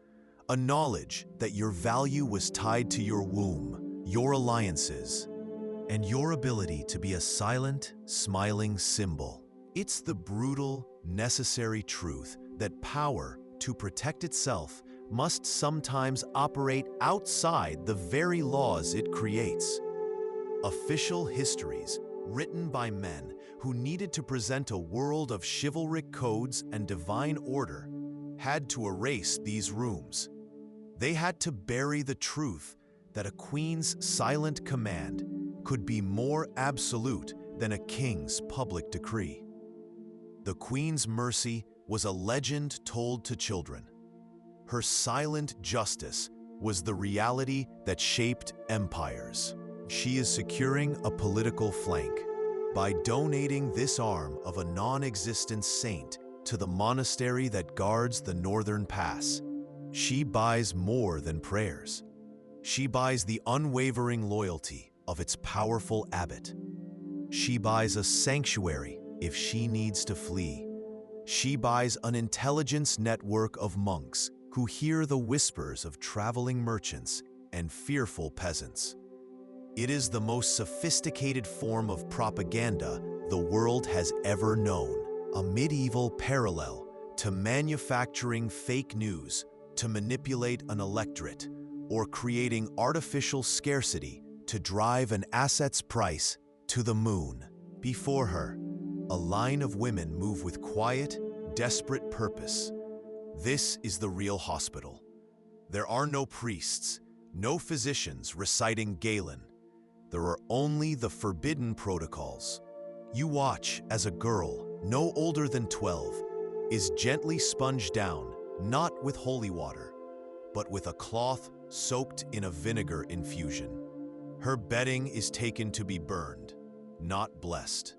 a knowledge that your value was tied to your womb, your alliances, and your ability to be a silent, smiling symbol. It's the brutal, necessary truth that power, to protect itself, must sometimes operate outside the very laws it creates. Official histories, written by men who needed to present a world of chivalric codes and divine order, had to erase these rooms. They had to bury the truth that a queen's silent command could be more absolute than a king's public decree. The queen's mercy was a legend told to children. Her silent justice was the reality that shaped empires. She is securing a political flank by donating this arm of a non-existent saint to the monastery that guards the northern pass. She buys more than prayers. She buys the unwavering loyalty of its powerful abbot. She buys a sanctuary if she needs to flee. She buys an intelligence network of monks who hear the whispers of traveling merchants and fearful peasants. It is the most sophisticated form of propaganda the world has ever known, a medieval parallel to manufacturing fake news to manipulate an electorate or creating artificial scarcity to drive an asset's price to the moon. Before her, a line of women move with quiet, desperate purpose. This is the real hospital. There are no priests, no physicians reciting Galen. There are only the forbidden protocols. You watch as a girl, no older than 12, is gently sponged down, not with holy water, but with a cloth soaked in a vinegar infusion. Her bedding is taken to be burned, not blessed.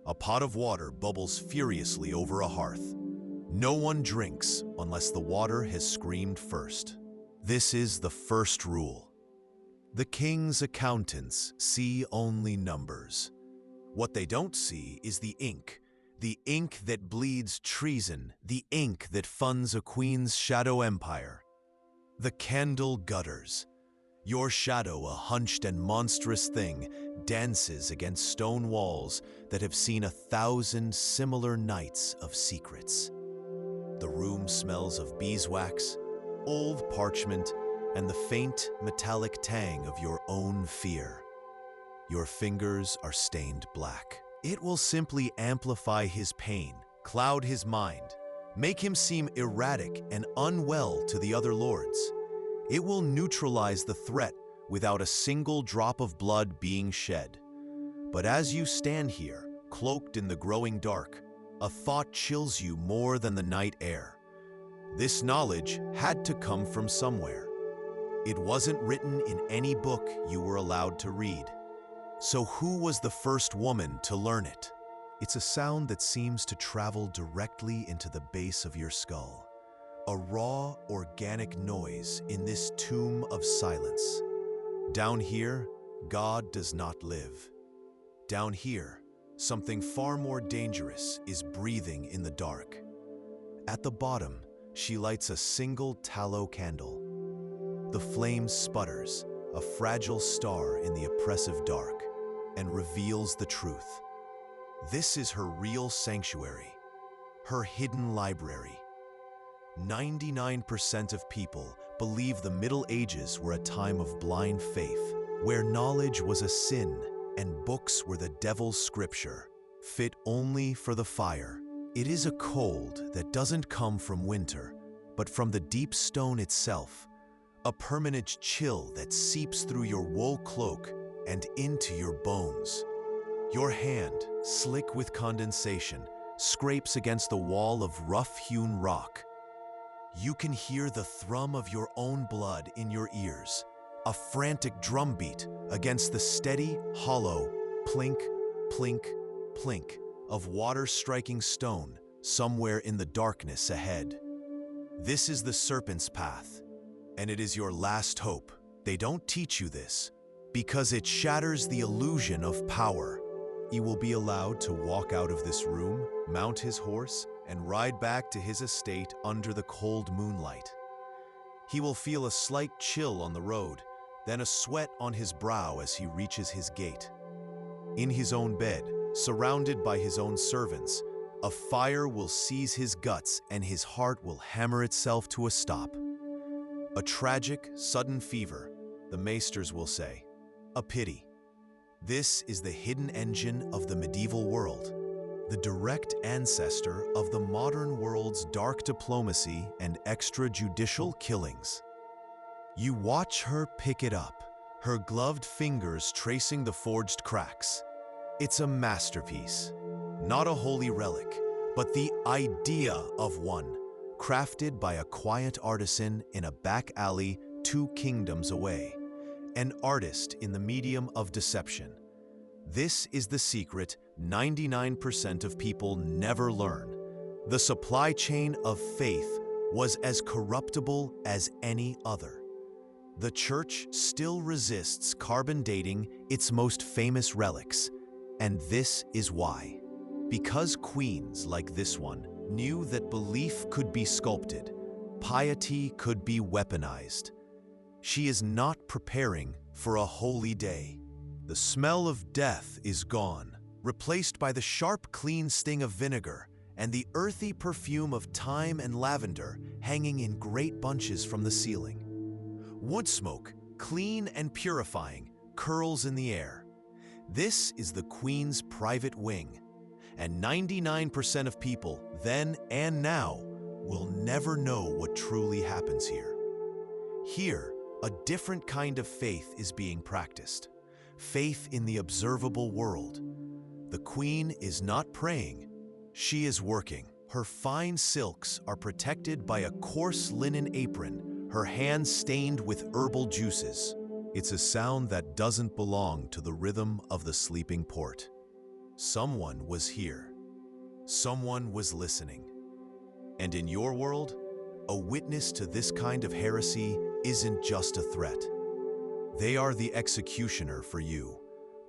A pot of water bubbles furiously over a hearth. No one drinks unless the water has screamed first. This is the first rule. The king's accountants see only numbers. What they don't see is the ink that bleeds treason, the ink that funds a queen's shadow empire. The candle gutters. Your shadow, a hunched and monstrous thing, dances against stone walls that have seen 1,000 similar nights of secrets. The room smells of beeswax, old parchment, and the faint metallic tang of your own fear. Your fingers are stained black. It will simply amplify his pain, cloud his mind, make him seem erratic and unwell to the other lords. It will neutralize the threat without a single drop of blood being shed. But as you stand here, cloaked in the growing dark, a thought chills you more than the night air. This knowledge had to come from somewhere. It wasn't written in any book you were allowed to read. So who was the first woman to learn it? It's a sound that seems to travel directly into the base of your skull. A raw, organic noise in this tomb of silence. Down here, God does not live. Down here, something far more dangerous is breathing in the dark. At the bottom, she lights a single tallow candle. The flame sputters, a fragile star in the oppressive dark, and reveals the truth. This is her real sanctuary, her hidden library. 99% of people believe the Middle Ages were a time of blind faith, where knowledge was a sin and books were the devil's scripture, fit only for the fire. It is a cold that doesn't come from winter, but from the deep stone itself, a permanent chill that seeps through your wool cloak and into your bones. Your hand, slick with condensation, scrapes against the wall of rough-hewn rock. You can hear the thrum of your own blood in your ears, a frantic drumbeat against the steady, hollow plink, plink, plink of water striking stone somewhere in the darkness ahead. This is the serpent's path, and it is your last hope. They don't teach you this because it shatters the illusion of power. He will be allowed to walk out of this room, mount his horse, and ride back to his estate under the cold moonlight. He will feel a slight chill on the road, then a sweat on his brow as he reaches his gate. In his own bed, surrounded by his own servants, a fire will seize his guts and his heart will hammer itself to a stop. A tragic, sudden fever, the maesters will say. A pity. This is the hidden engine of the medieval world, the direct ancestor of the modern world's dark diplomacy and extrajudicial killings. You watch her pick it up, her gloved fingers tracing the forged cracks. It's a masterpiece, not a holy relic, but the idea of one, crafted by a quiet artisan in a back alley 2 kingdoms away, an artist in the medium of deception. This is the secret 99% of people never learn. The supply chain of faith was as corruptible as any other. The church still resists carbon dating its most famous relics, and this is why. Because queens like this one knew that belief could be sculpted, piety could be weaponized. She is not preparing for a holy day. The smell of death is gone, replaced by the sharp, clean sting of vinegar and the earthy perfume of thyme and lavender hanging in great bunches from the ceiling. Wood smoke, clean and purifying, curls in the air. This is the queen's private wing, and 99% of people, then and now, will never know what truly happens here. Here, a different kind of faith is being practiced. faith in the observable world. The queen is not praying, she is working. Her fine silks are protected by a coarse linen apron, her hands stained with herbal juices. It's a sound that doesn't belong to the rhythm of the sleeping port. Someone was here. Someone was listening. And in your world, a witness to this kind of heresy isn't just a threat. They are the executioner for you,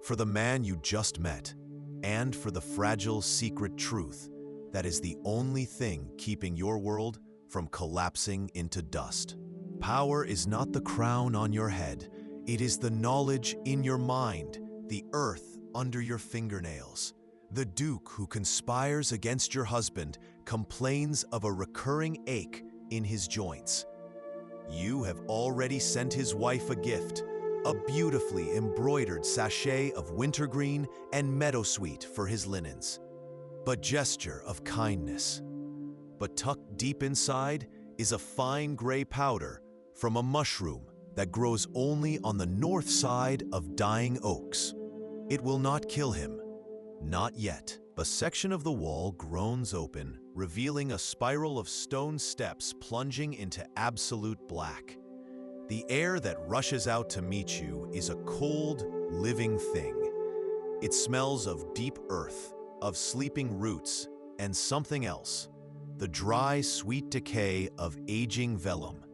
for the man you just met, and for the fragile secret truth that is the only thing keeping your world from collapsing into dust. Power is not the crown on your head, it is the knowledge in your mind, the earth under your fingernails. The duke who conspires against your husband complains of a recurring ache in his joints. You have already sent his wife a gift, a beautifully embroidered sachet of wintergreen and meadowsweet for his linens. But gesture of kindness. But tucked deep inside is a fine gray powder from a mushroom that grows only on the north side of dying oaks. It will not kill him. Not yet. A section of the wall groans open, revealing a spiral of stone steps plunging into absolute black. The air that rushes out to meet you is a cold, living thing. It smells of deep earth, of sleeping roots, and something else, the dry, sweet decay of aging vellum.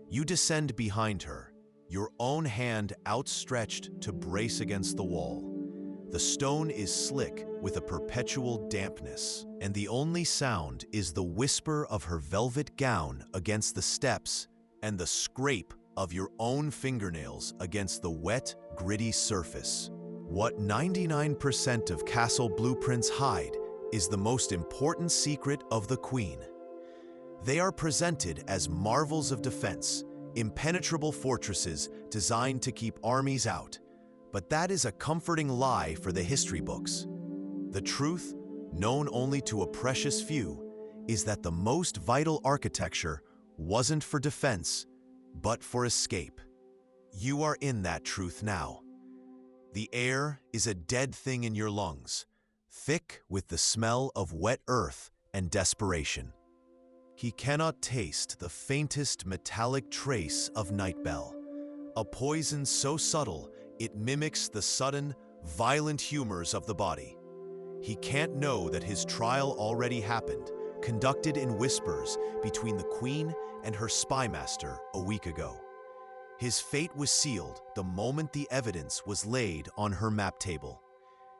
You descend behind her, your own hand outstretched to brace against the wall. The stone is slick with a perpetual dampness, and the only sound is the whisper of her velvet gown against the steps and the scrape of your own fingernails against the wet, gritty surface. What 99% of castle blueprints hide is the most important secret of the queen. They are presented as marvels of defense, impenetrable fortresses designed to keep armies out. But that is a comforting lie for the history books. The truth, known only to a precious few, is that the most vital architecture wasn't for defense, but for escape. You are in that truth now. The air is a dead thing in your lungs, thick with the smell of wet earth and desperation. He cannot taste the faintest metallic trace of nightbell, a poison so subtle it mimics the sudden, violent humors of the body. He can't know that his trial already happened, conducted in whispers between the queen and her spymaster a week ago. His fate was sealed the moment the evidence was laid on her map table.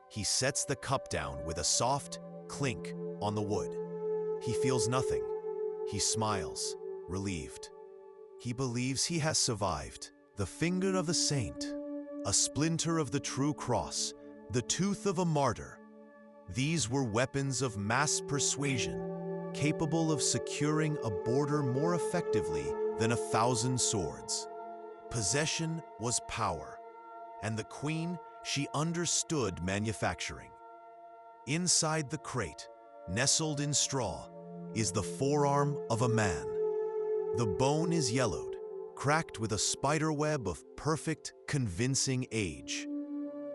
He sets the cup down with a soft clink on the wood. He feels nothing. He smiles, relieved. He believes he has survived. The finger of a saint, a splinter of the true cross, the tooth of a martyr. These were weapons of mass persuasion, capable of securing a border more effectively than 1,000 swords. Possession was power, and the queen, she understood manufacturing. Inside the crate, nestled in straw, is the forearm of a man. The bone is yellowed, cracked with a spiderweb of perfect, convincing age.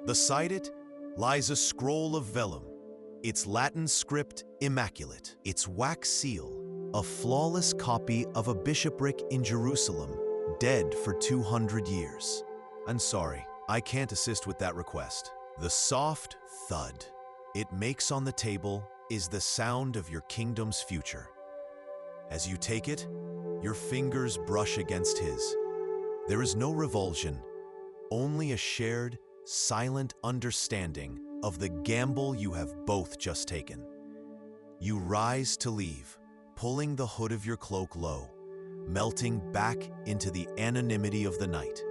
Beside it lies a scroll of vellum, its Latin script immaculate, its wax seal, a flawless copy of a bishopric in Jerusalem, dead for 200 years. I'm sorry, I can't assist with that request. The soft thud it makes on the table is the sound of your kingdom's future. As you take it, your fingers brush against his. There is no revulsion, only a shared, silent understanding of the gamble you have both just taken. You rise to leave, pulling the hood of your cloak low, melting back into the anonymity of the night.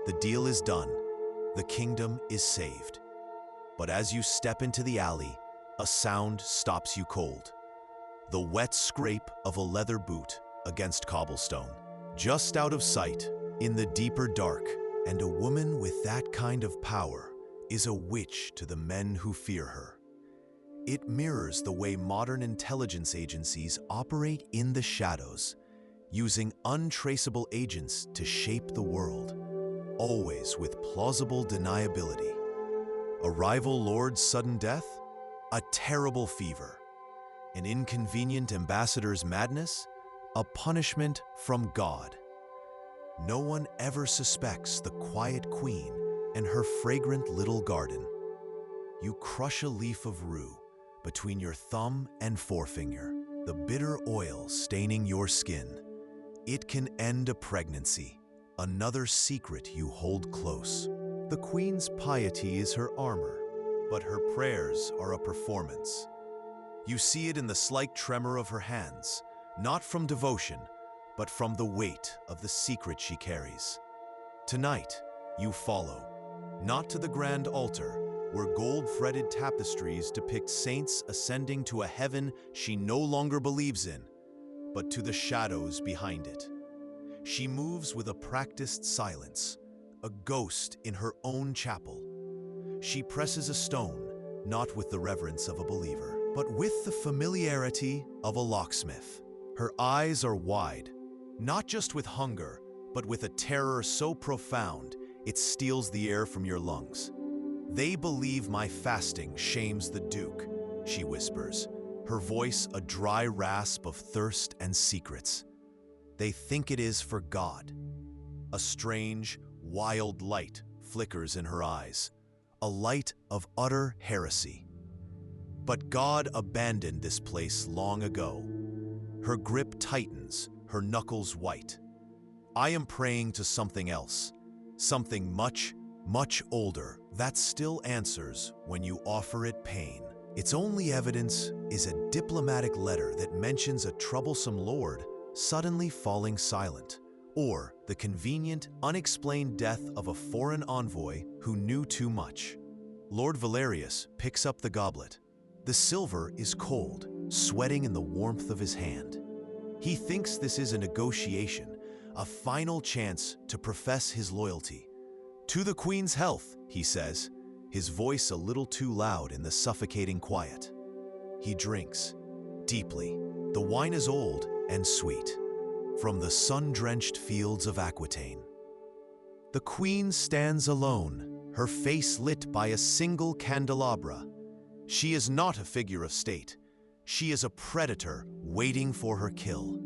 The deal is done. The kingdom is saved. But as you step into the alley, a sound stops you cold. The wet scrape of a leather boot against cobblestone. Just out of sight, in the deeper dark, and a woman with that kind of power is a witch to the men who fear her. It mirrors the way modern intelligence agencies operate in the shadows, using untraceable agents to shape the world. always with plausible deniability. A rival lord's sudden death? A terrible fever. An inconvenient ambassador's madness? A punishment from God. No one ever suspects the quiet queen and her fragrant little garden. You crush a leaf of rue between your thumb and forefinger, the bitter oil staining your skin. It can end a pregnancy, another secret you hold close. The queen's piety is her armor, but her prayers are a performance. You see it in the slight tremor of her hands, not from devotion, but from the weight of the secret she carries. Tonight, you follow, not to the grand altar, where gold-fretted tapestries depict saints ascending to a heaven she no longer believes in, but to the shadows behind it. She moves with a practiced silence, a ghost in her own chapel. She presses a stone, not with the reverence of a believer, but with the familiarity of a locksmith. Her eyes are wide, not just with hunger, but with a terror so profound it steals the air from your lungs. "They believe my fasting shames the Duke," she whispers, her voice a dry rasp of thirst and secrets. "They think it is for God." A strange, wild light flickers in her eyes, a light of utter heresy. But God abandoned this place long ago. Her grip tightens, her knuckles white. "I am praying to something else, something much, much older, that still answers when you offer it pain. Its only evidence is a diplomatic letter that mentions a troublesome lord suddenly falling silent, or the convenient, unexplained death of a foreign envoy who knew too much." Lord Valerius picks up the goblet. The silver is cold, sweating in the warmth of his hand. He thinks this is a negotiation, a final chance to profess his loyalty. "To the Queen's health," he says, his voice a little too loud in the suffocating quiet. He drinks, deeply. The wine is old and sweet, from the sun-drenched fields of Aquitaine. The Queen stands alone, her face lit by a single candelabra. She is not a figure of state. She is a predator waiting for her kill.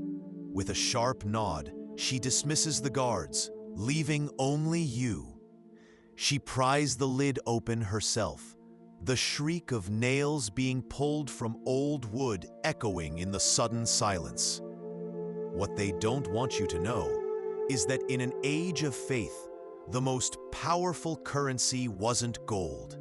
With a sharp nod, she dismisses the guards, leaving only you. She pries the lid open herself, the shriek of nails being pulled from old wood echoing in the sudden silence. What they don't want you to know is that in an age of faith, the most powerful currency wasn't gold.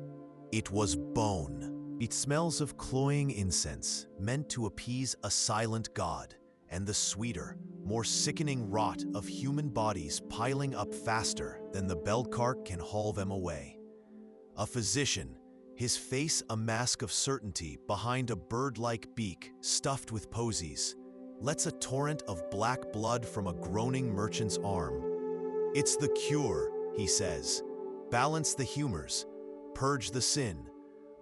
It was bone. It smells of cloying incense, meant to appease a silent god, and the sweeter, more sickening rot of human bodies piling up faster than the belt cart can haul them away. A physician, his face a mask of certainty behind a bird-like beak stuffed with posies, lets a torrent of black blood from a groaning merchant's arm. "It's the cure," he says. "Balance the humors, purge the sin."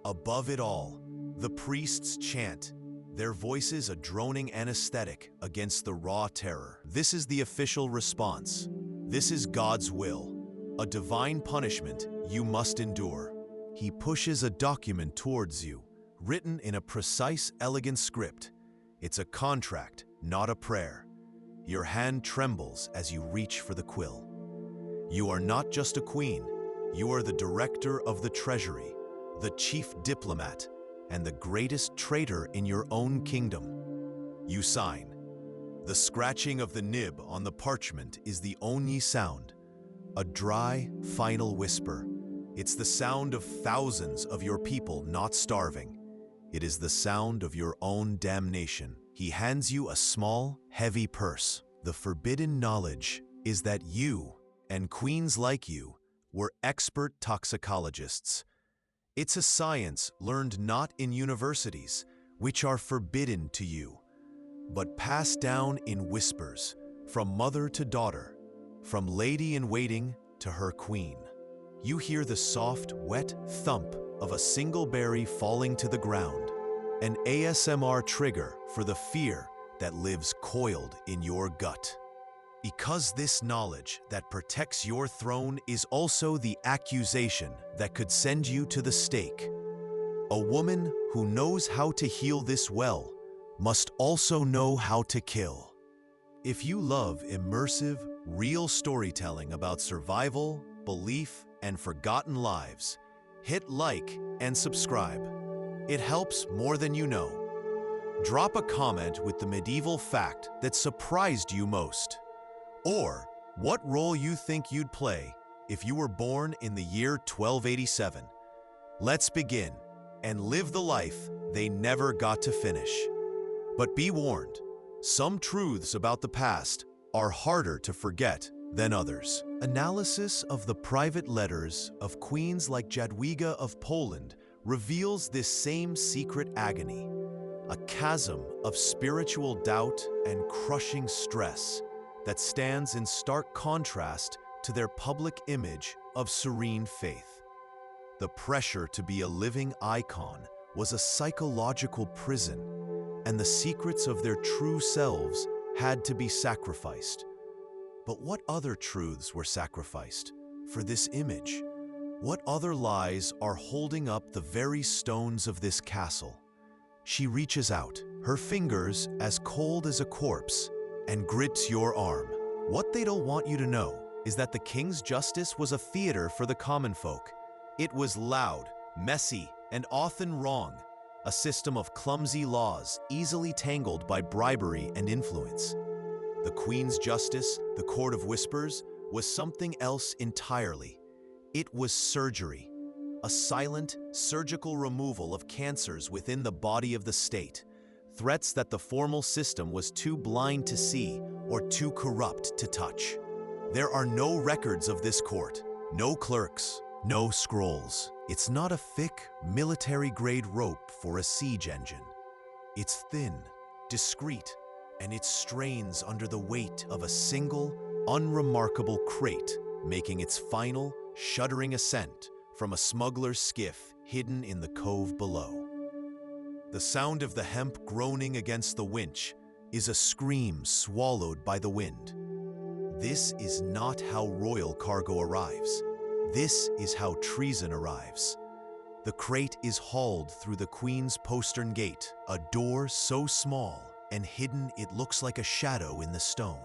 Above it all, the priests chant, their voices a droning anesthetic against the raw terror. This is the official response. This is God's will, a divine punishment you must endure. He pushes a document towards you, written in a precise, elegant script. It's a contract, not a prayer. Your hand trembles as you reach for the quill. You are not just a queen, you are the director of the treasury, the chief diplomat, and the greatest traitor in your own kingdom. You sign. The scratching of the nib on the parchment is the only sound, a dry, final whisper. It's the sound of thousands of your people not starving. It is the sound of your own damnation. He hands you a small, heavy purse. The forbidden knowledge is that you, and queens like you, were expert toxicologists. It's a science learned not in universities, which are forbidden to you, but passed down in whispers, from mother to daughter, from lady-in-waiting to her queen. You hear the soft, wet thump of a single berry falling to the ground, an ASMR trigger for the fear that lives coiled in your gut. Because this knowledge that protects your throne is also the accusation that could send you to the stake. A woman who knows how to heal this well must also know how to kill. If you love immersive, real storytelling about survival, belief, and forgotten lives, hit like and subscribe. It helps more than you know. Drop a comment with the medieval fact that surprised you most. Or what role you think you'd play if you were born in the year 1287. Let's begin and live the life they never got to finish. But be warned, some truths about the past are harder to forget than others. Analysis of the private letters of queens like Jadwiga of Poland reveals this same secret agony, a chasm of spiritual doubt and crushing stress that stands in stark contrast to their public image of serene faith. The pressure to be a living icon was a psychological prison, and the secrets of their true selves had to be sacrificed. But what other truths were sacrificed for this image? What other lies are holding up the very stones of this castle? She reaches out, her fingers as cold as a corpse, and grips your arm. What they don't want you to know is that the king's justice was a theater for the common folk. It was loud, messy, and often wrong, a system of clumsy laws easily tangled by bribery and influence. The Queen's justice, the Court of Whispers, was something else entirely. It was surgery, a silent, surgical removal of cancers within the body of the state, threats that the formal system was too blind to see or too corrupt to touch. There are no records of this court, no clerks, no scrolls. It's not a thick, military-grade rope for a siege engine. It's thin, discreet, and it strains under the weight of a single, unremarkable crate, making its final, shuddering ascent from a smuggler's skiff hidden in the cove below. The sound of the hemp groaning against the winch is a scream swallowed by the wind. This is not how royal cargo arrives. This is how treason arrives. The crate is hauled through the Queen's postern gate, a door so small and hidden it looks like a shadow in the stone.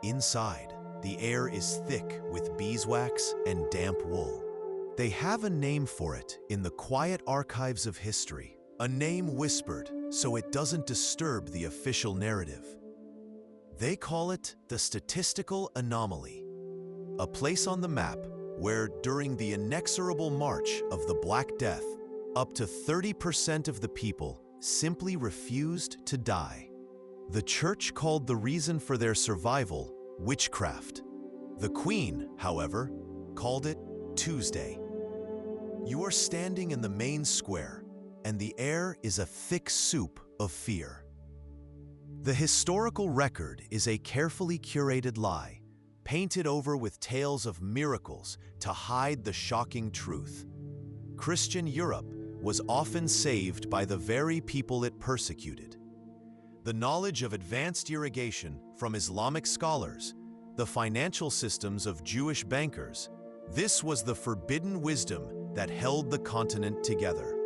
Inside, the air is thick with beeswax and damp wool. They have a name for it in the quiet archives of history, a name whispered so it doesn't disturb the official narrative. They call it the statistical anomaly, a place on the map where, during the inexorable march of the Black Death, up to 30% of the people simply refused to die. The church called the reason for their survival witchcraft. The Queen, however, called it Tuesday. You are standing in the main square, and the air is a thick soup of fear. The historical record is a carefully curated lie, painted over with tales of miracles to hide the shocking truth. Christian Europe was often saved by the very people it persecuted. The knowledge of advanced irrigation from Islamic scholars, the financial systems of Jewish bankers, this was the forbidden wisdom that held the continent together.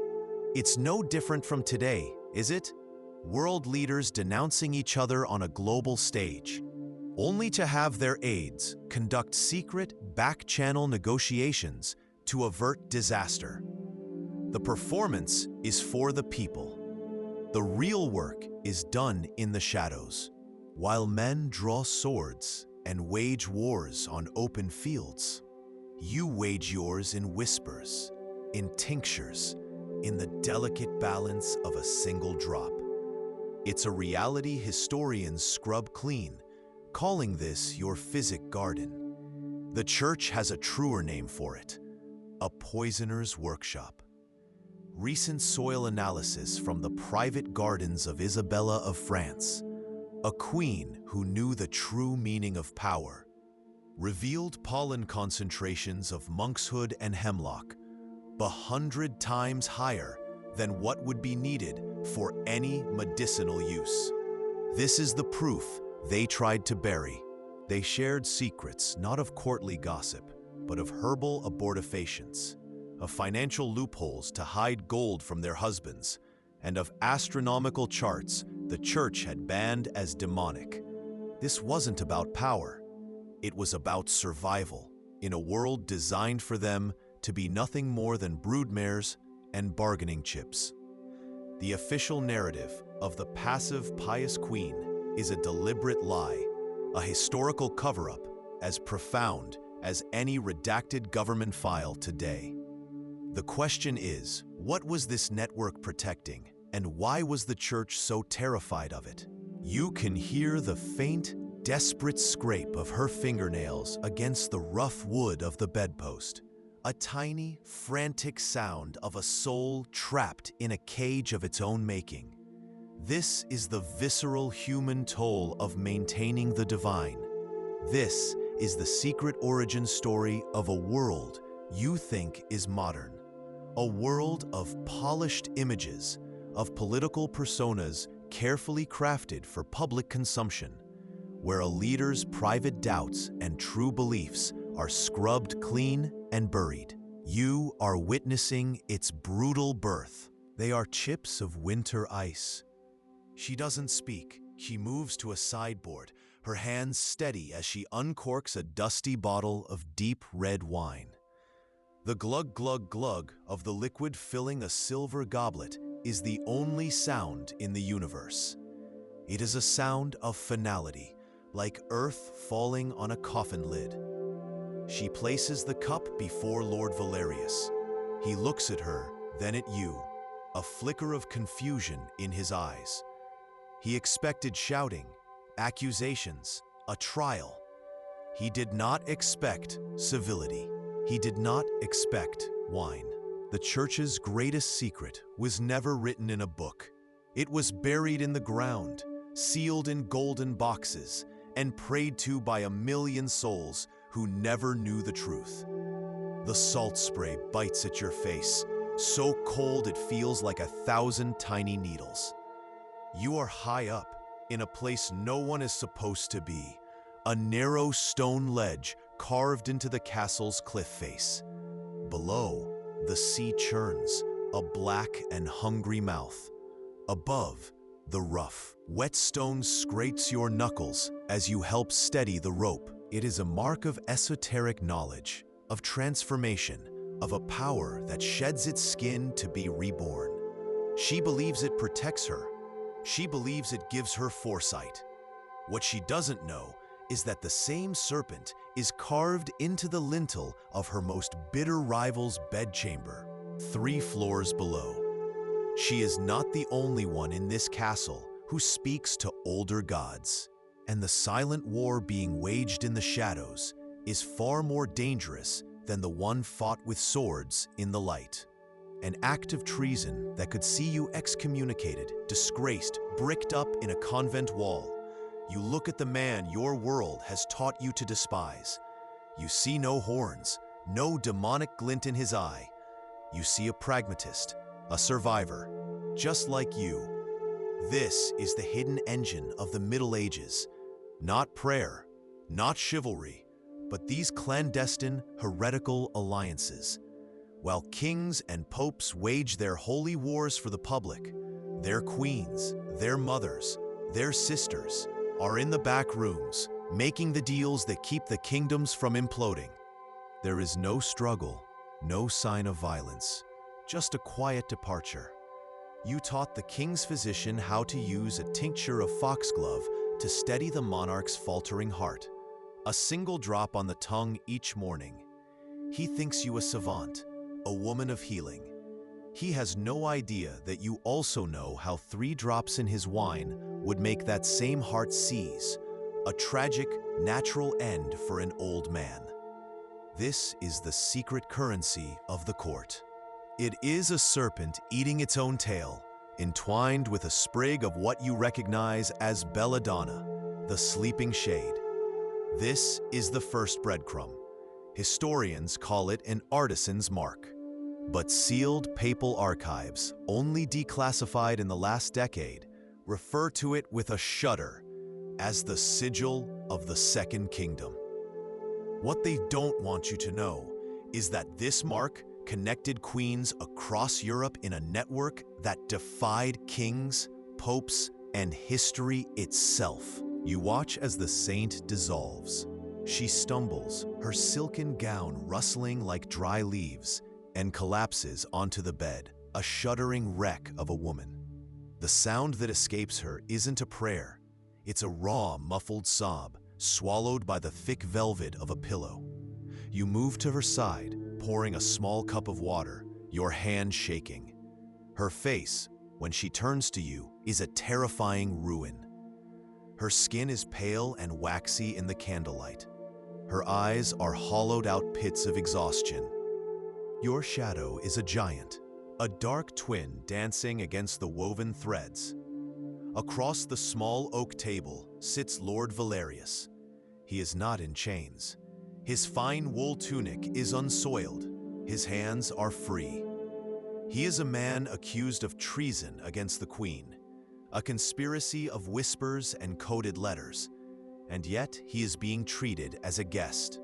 It's no different from today, is it? World leaders denouncing each other on a global stage, only to have their aides conduct secret back-channel negotiations to avert disaster. The performance is for the people. The real work is done in the shadows, while men draw swords and wage wars on open fields. You wage yours in whispers, in tinctures, in the delicate balance of a single drop. It's a reality historians scrub clean, calling this your physic garden. The church has a truer name for it, a poisoner's workshop. Recent soil analysis from the private gardens of Isabella of France, a queen who knew the true meaning of power, revealed pollen concentrations of monkshood and hemlock 100 times higher than what would be needed for any medicinal use. This is the proof they tried to bury, They shared secrets not of courtly gossip, but of herbal abortifacients, of financial loopholes to hide gold from their husbands, and of astronomical charts the church had banned as demonic. This wasn't about power. It was about survival in a world designed for them to be nothing more than broodmares and bargaining chips. The official narrative of the passive, pious queen is a deliberate lie, a historical cover-up as profound as any redacted government file today. The question is, what was this network protecting, and why was the church so terrified of it? You can hear the faint, desperate scrape of her fingernails against the rough wood of the bedpost, a tiny, frantic sound of a soul trapped in a cage of its own making. This is the visceral human toll of maintaining the divine. This is the secret origin story of a world you think is modern. A world of polished images, of political personas carefully crafted for public consumption, where a leader's private doubts and true beliefs are scrubbed clean and buried. You are witnessing its brutal birth. They are chips of winter ice. She doesn't speak. She moves to a sideboard, her hands steady as she uncorks a dusty bottle of deep red wine. The glug glug glug of the liquid filling a silver goblet is the only sound in the universe. It is a sound of finality, like earth falling on a coffin lid. She places the cup before Lord Valerius. He looks at her, then at you, a flicker of confusion in his eyes. He expected shouting, accusations, a trial. He did not expect civility. He did not expect wine. The church's greatest secret was never written in a book. It was buried in the ground, sealed in golden boxes, and prayed to by a million souls who never knew the truth. The salt spray bites at your face, so cold it feels like 1,000 tiny needles. You are high up, in a place no one is supposed to be, a narrow stone ledge carved into the castle's cliff face. Below, the sea churns, a black and hungry mouth. Above, the rough, wet stone scrapes your knuckles as you help steady the rope. It is a mark of esoteric knowledge, of transformation, of a power that sheds its skin to be reborn. She believes it protects her. She believes it gives her foresight. What she doesn't know is that the same serpent is carved into the lintel of her most bitter rival's bedchamber, 3 floors below. She is not the only one in this castle who speaks to older gods, and the silent war being waged in the shadows is far more dangerous than the one fought with swords in the light. An act of treason that could see you excommunicated, disgraced, bricked up in a convent wall. You look at the man your world has taught you to despise. You see no horns, no demonic glint in his eye. You see a pragmatist, a survivor, just like you. This is the hidden engine of the Middle Ages. Not prayer, not chivalry, but these clandestine, heretical alliances. While kings and popes wage their holy wars for the public, their queens, their mothers, their sisters are in the back rooms, making the deals that keep the kingdoms from imploding. There is no struggle, no sign of violence, just a quiet departure. You taught the king's physician how to use a tincture of foxglove to steady the monarch's faltering heart. A single drop on the tongue each morning. He thinks you a savant, a woman of healing. He has no idea that you also know how 3 drops in his wine would make that same heart seize, a tragic, natural end for an old man. This is the secret currency of the court. It is a serpent eating its own tail, entwined with a sprig of what you recognize as belladonna, the sleeping shade. This is the first breadcrumb. Historians call it an artisan's mark. But sealed papal archives, only declassified in the last decade, refer to it with a shudder as the sigil of the Second Kingdom. What they don't want you to know is that this mark connected queens across Europe in a network that defied kings, popes, and history itself. You watch as the saint dissolves. She stumbles, her silken gown rustling like dry leaves, and collapses onto the bed, a shuddering wreck of a woman. The sound that escapes her isn't a prayer. It's a raw, muffled sob, swallowed by the thick velvet of a pillow. You move to her side, pouring a small cup of water, your hand shaking. Her face, when she turns to you, is a terrifying ruin. Her skin is pale and waxy in the candlelight. Her eyes are hollowed-out pits of exhaustion. Your shadow is a giant, a dark twin dancing against the woven threads. Across the small oak table sits Lord Valerius. He is not in chains. His fine wool tunic is unsoiled. His hands are free. He is a man accused of treason against the Queen, a conspiracy of whispers and coded letters, and yet he is being treated as a guest.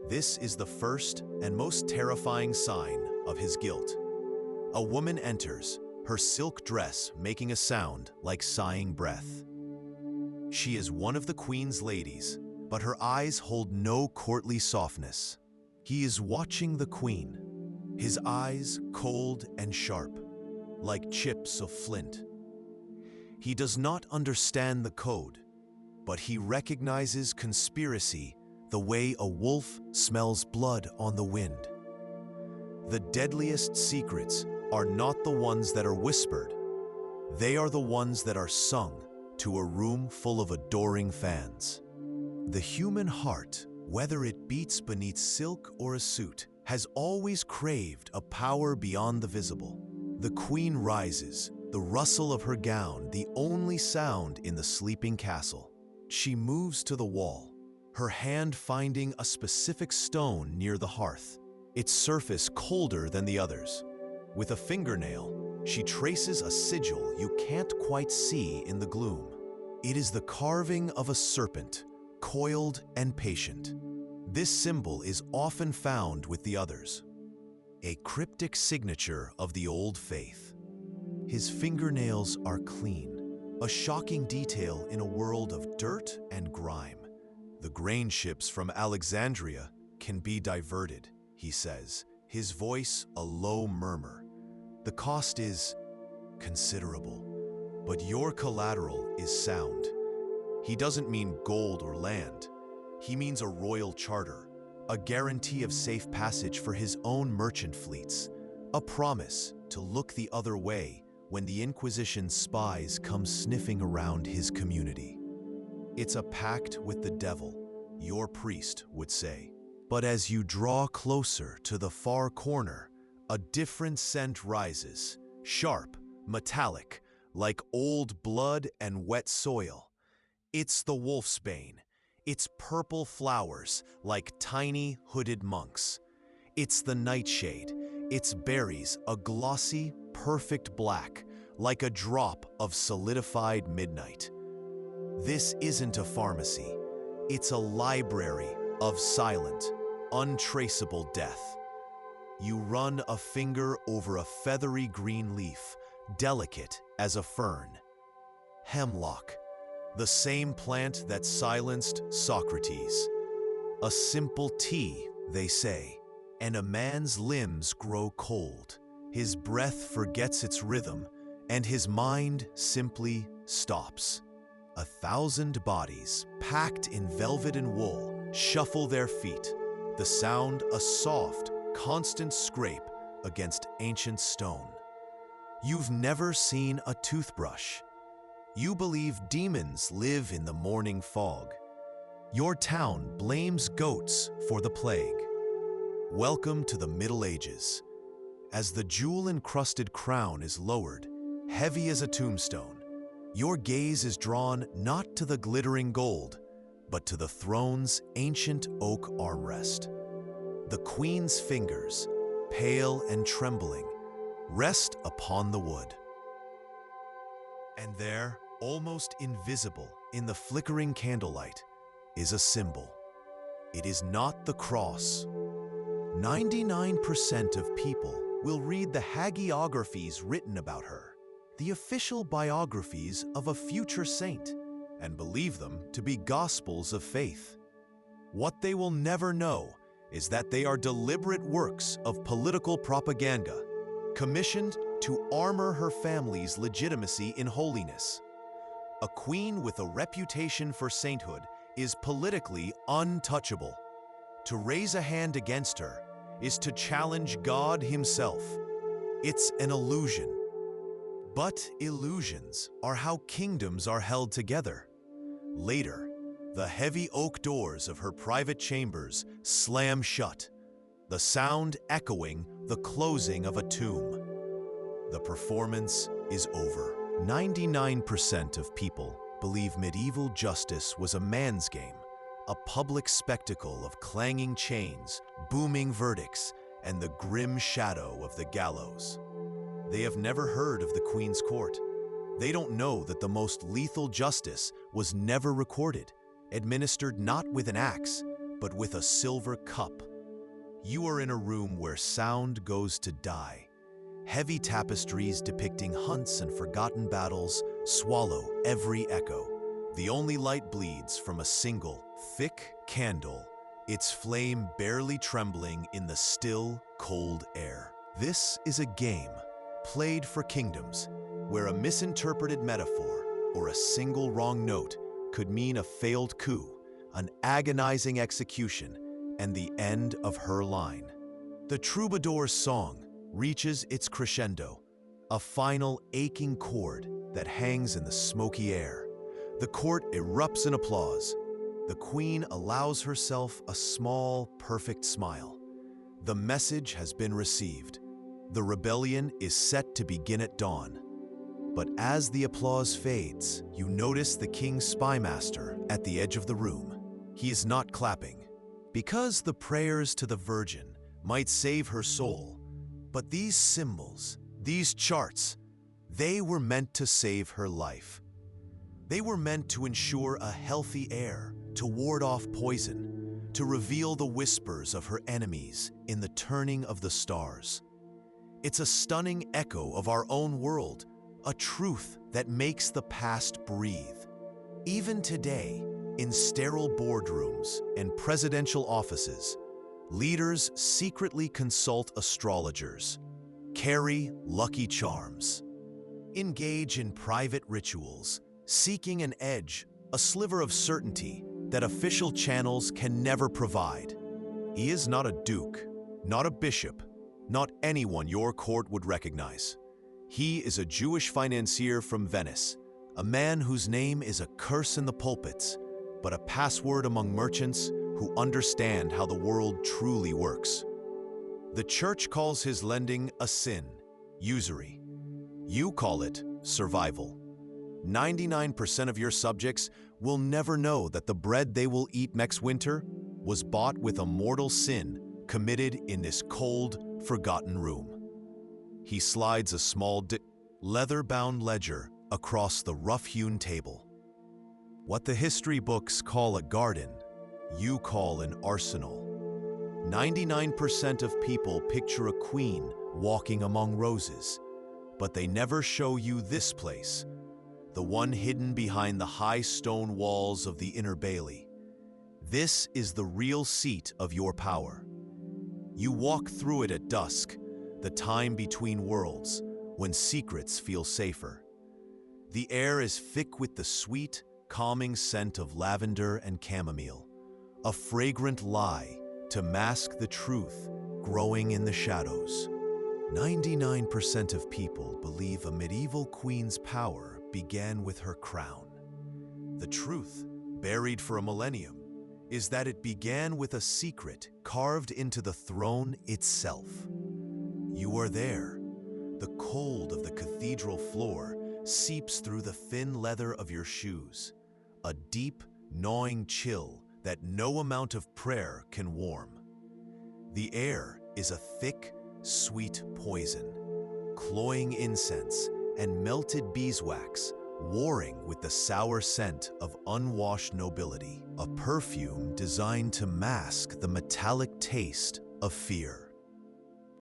This is the first and most terrifying sign of his guilt. A woman enters, her silk dress making a sound like sighing breath. She is one of the Queen's ladies, but her eyes hold no courtly softness. He is watching the Queen, his eyes cold and sharp, like chips of flint. He does not understand the code, but he recognizes conspiracy the way a wolf smells blood on the wind. The deadliest secrets are not the ones that are whispered. They are the ones that are sung to a room full of adoring fans. The human heart, whether it beats beneath silk or a suit, has always craved a power beyond the visible. The Queen rises, the rustle of her gown the only sound in the sleeping castle. She moves to the wall, her hand finding a specific stone near the hearth, its surface colder than the others. With a fingernail, she traces a sigil you can't quite see in the gloom. It is the carving of a serpent, coiled and patient. This symbol is often found with the others, a cryptic signature of the old faith. His fingernails are clean, a shocking detail in a world of dirt and grime. The grain ships from Alexandria can be diverted, he says, his voice a low murmur. The cost is considerable, but your collateral is sound. He doesn't mean gold or land. He means a royal charter, a guarantee of safe passage for his own merchant fleets, a promise to look the other way when the Inquisition's spies come sniffing around his community. It's a pact with the devil, your priest would say. But as you draw closer to the far corner, a different scent rises, sharp, metallic, like old blood and wet soil. It's the wolfsbane. Its purple flowers like tiny hooded monks. It's the nightshade, its berries a glossy, perfect black, like a drop of solidified midnight. This isn't a pharmacy. It's a library of silent, untraceable death. You run a finger over a feathery green leaf, delicate as a fern. Hemlock, the same plant that silenced Socrates. A simple tea, they say, and a man's limbs grow cold. His breath forgets its rhythm, and his mind simply stops. 1,000 bodies, packed in velvet and wool, shuffle their feet, the sound a soft, constant scrape against ancient stone. You've never seen a toothbrush. You believe demons live in the morning fog. Your town blames goats for the plague. Welcome to the Middle Ages. As the jewel-encrusted crown is lowered, heavy as a tombstone, your gaze is drawn not to the glittering gold, but to the throne's ancient oak armrest. The Queen's fingers, pale and trembling, rest upon the wood. And there, almost invisible in the flickering candlelight, is a symbol. It is not the cross. 99% of people will read the hagiographies written about her, the official biographies of a future saint, and believe them to be gospels of faith. What they will never know is that they are deliberate works of political propaganda, commissioned to armor her family's legitimacy in holiness. A queen with a reputation for sainthood is politically untouchable. To raise a hand against her is to challenge God himself. It's an illusion. But illusions are how kingdoms are held together. Later, the heavy oak doors of her private chambers slam shut, the sound echoing the closing of a tomb. The performance is over. 99% of people believe medieval justice was a man's game, a public spectacle of clanging chains, booming verdicts, and the grim shadow of the gallows. They have never heard of the Queen's Court. They don't know that the most lethal justice was never recorded, administered not with an axe, but with a silver cup. You are in a room where sound goes to die. Heavy tapestries depicting hunts and forgotten battles swallow every echo. The only light bleeds from a single, thick candle, its flame barely trembling in the still, cold air. This is a game played for kingdoms, where a misinterpreted metaphor or a single wrong note could mean a failed coup, an agonizing execution, and the end of her line. The troubadour's song reaches its crescendo, a final aching chord that hangs in the smoky air. The court erupts in applause. The queen allows herself a small, perfect smile. The message has been received. The rebellion is set to begin at dawn. But as the applause fades, you notice the king's spymaster at the edge of the room. He is not clapping, because the prayers to the Virgin might save her soul. But these symbols, these charts, they were meant to save her life. They were meant to ensure a healthy air, to ward off poison, to reveal the whispers of her enemies in the turning of the stars. It's a stunning echo of our own world, a truth that makes the past breathe. Even today, in sterile boardrooms and presidential offices, leaders secretly consult astrologers, carry lucky charms, engage in private rituals, seeking an edge, a sliver of certainty that official channels can never provide. He is not a duke, not a bishop, not anyone your court would recognize. He is a Jewish financier from Venice, a man whose name is a curse in the pulpits, but a password among merchants who understand how the world truly works. The church calls his lending a sin, usury. You call it survival. 99% of your subjects will never know that the bread they will eat next winter was bought with a mortal sin committed in this cold, forgotten room. He slides a small leather-bound ledger across the rough-hewn table. What the history books call a garden, you call an arsenal. 99% of people picture a queen walking among roses, but they never show you this place, the one hidden behind the high stone walls of the Inner Bailey. This is the real seat of your power. You walk through it at dusk, the time between worlds, when secrets feel safer. The air is thick with the sweet, calming scent of lavender and chamomile, a fragrant lie to mask the truth growing in the shadows. 99% of people believe a medieval queen's power began with her crown. The truth, buried for a millennium, is that it began with a secret carved into the throne itself. You are there. The cold of the cathedral floor seeps through the thin leather of your shoes, a deep, gnawing chill that no amount of prayer can warm. The air is a thick, sweet poison, cloying incense and melted beeswax warring with the sour scent of unwashed nobility, a perfume designed to mask the metallic taste of fear.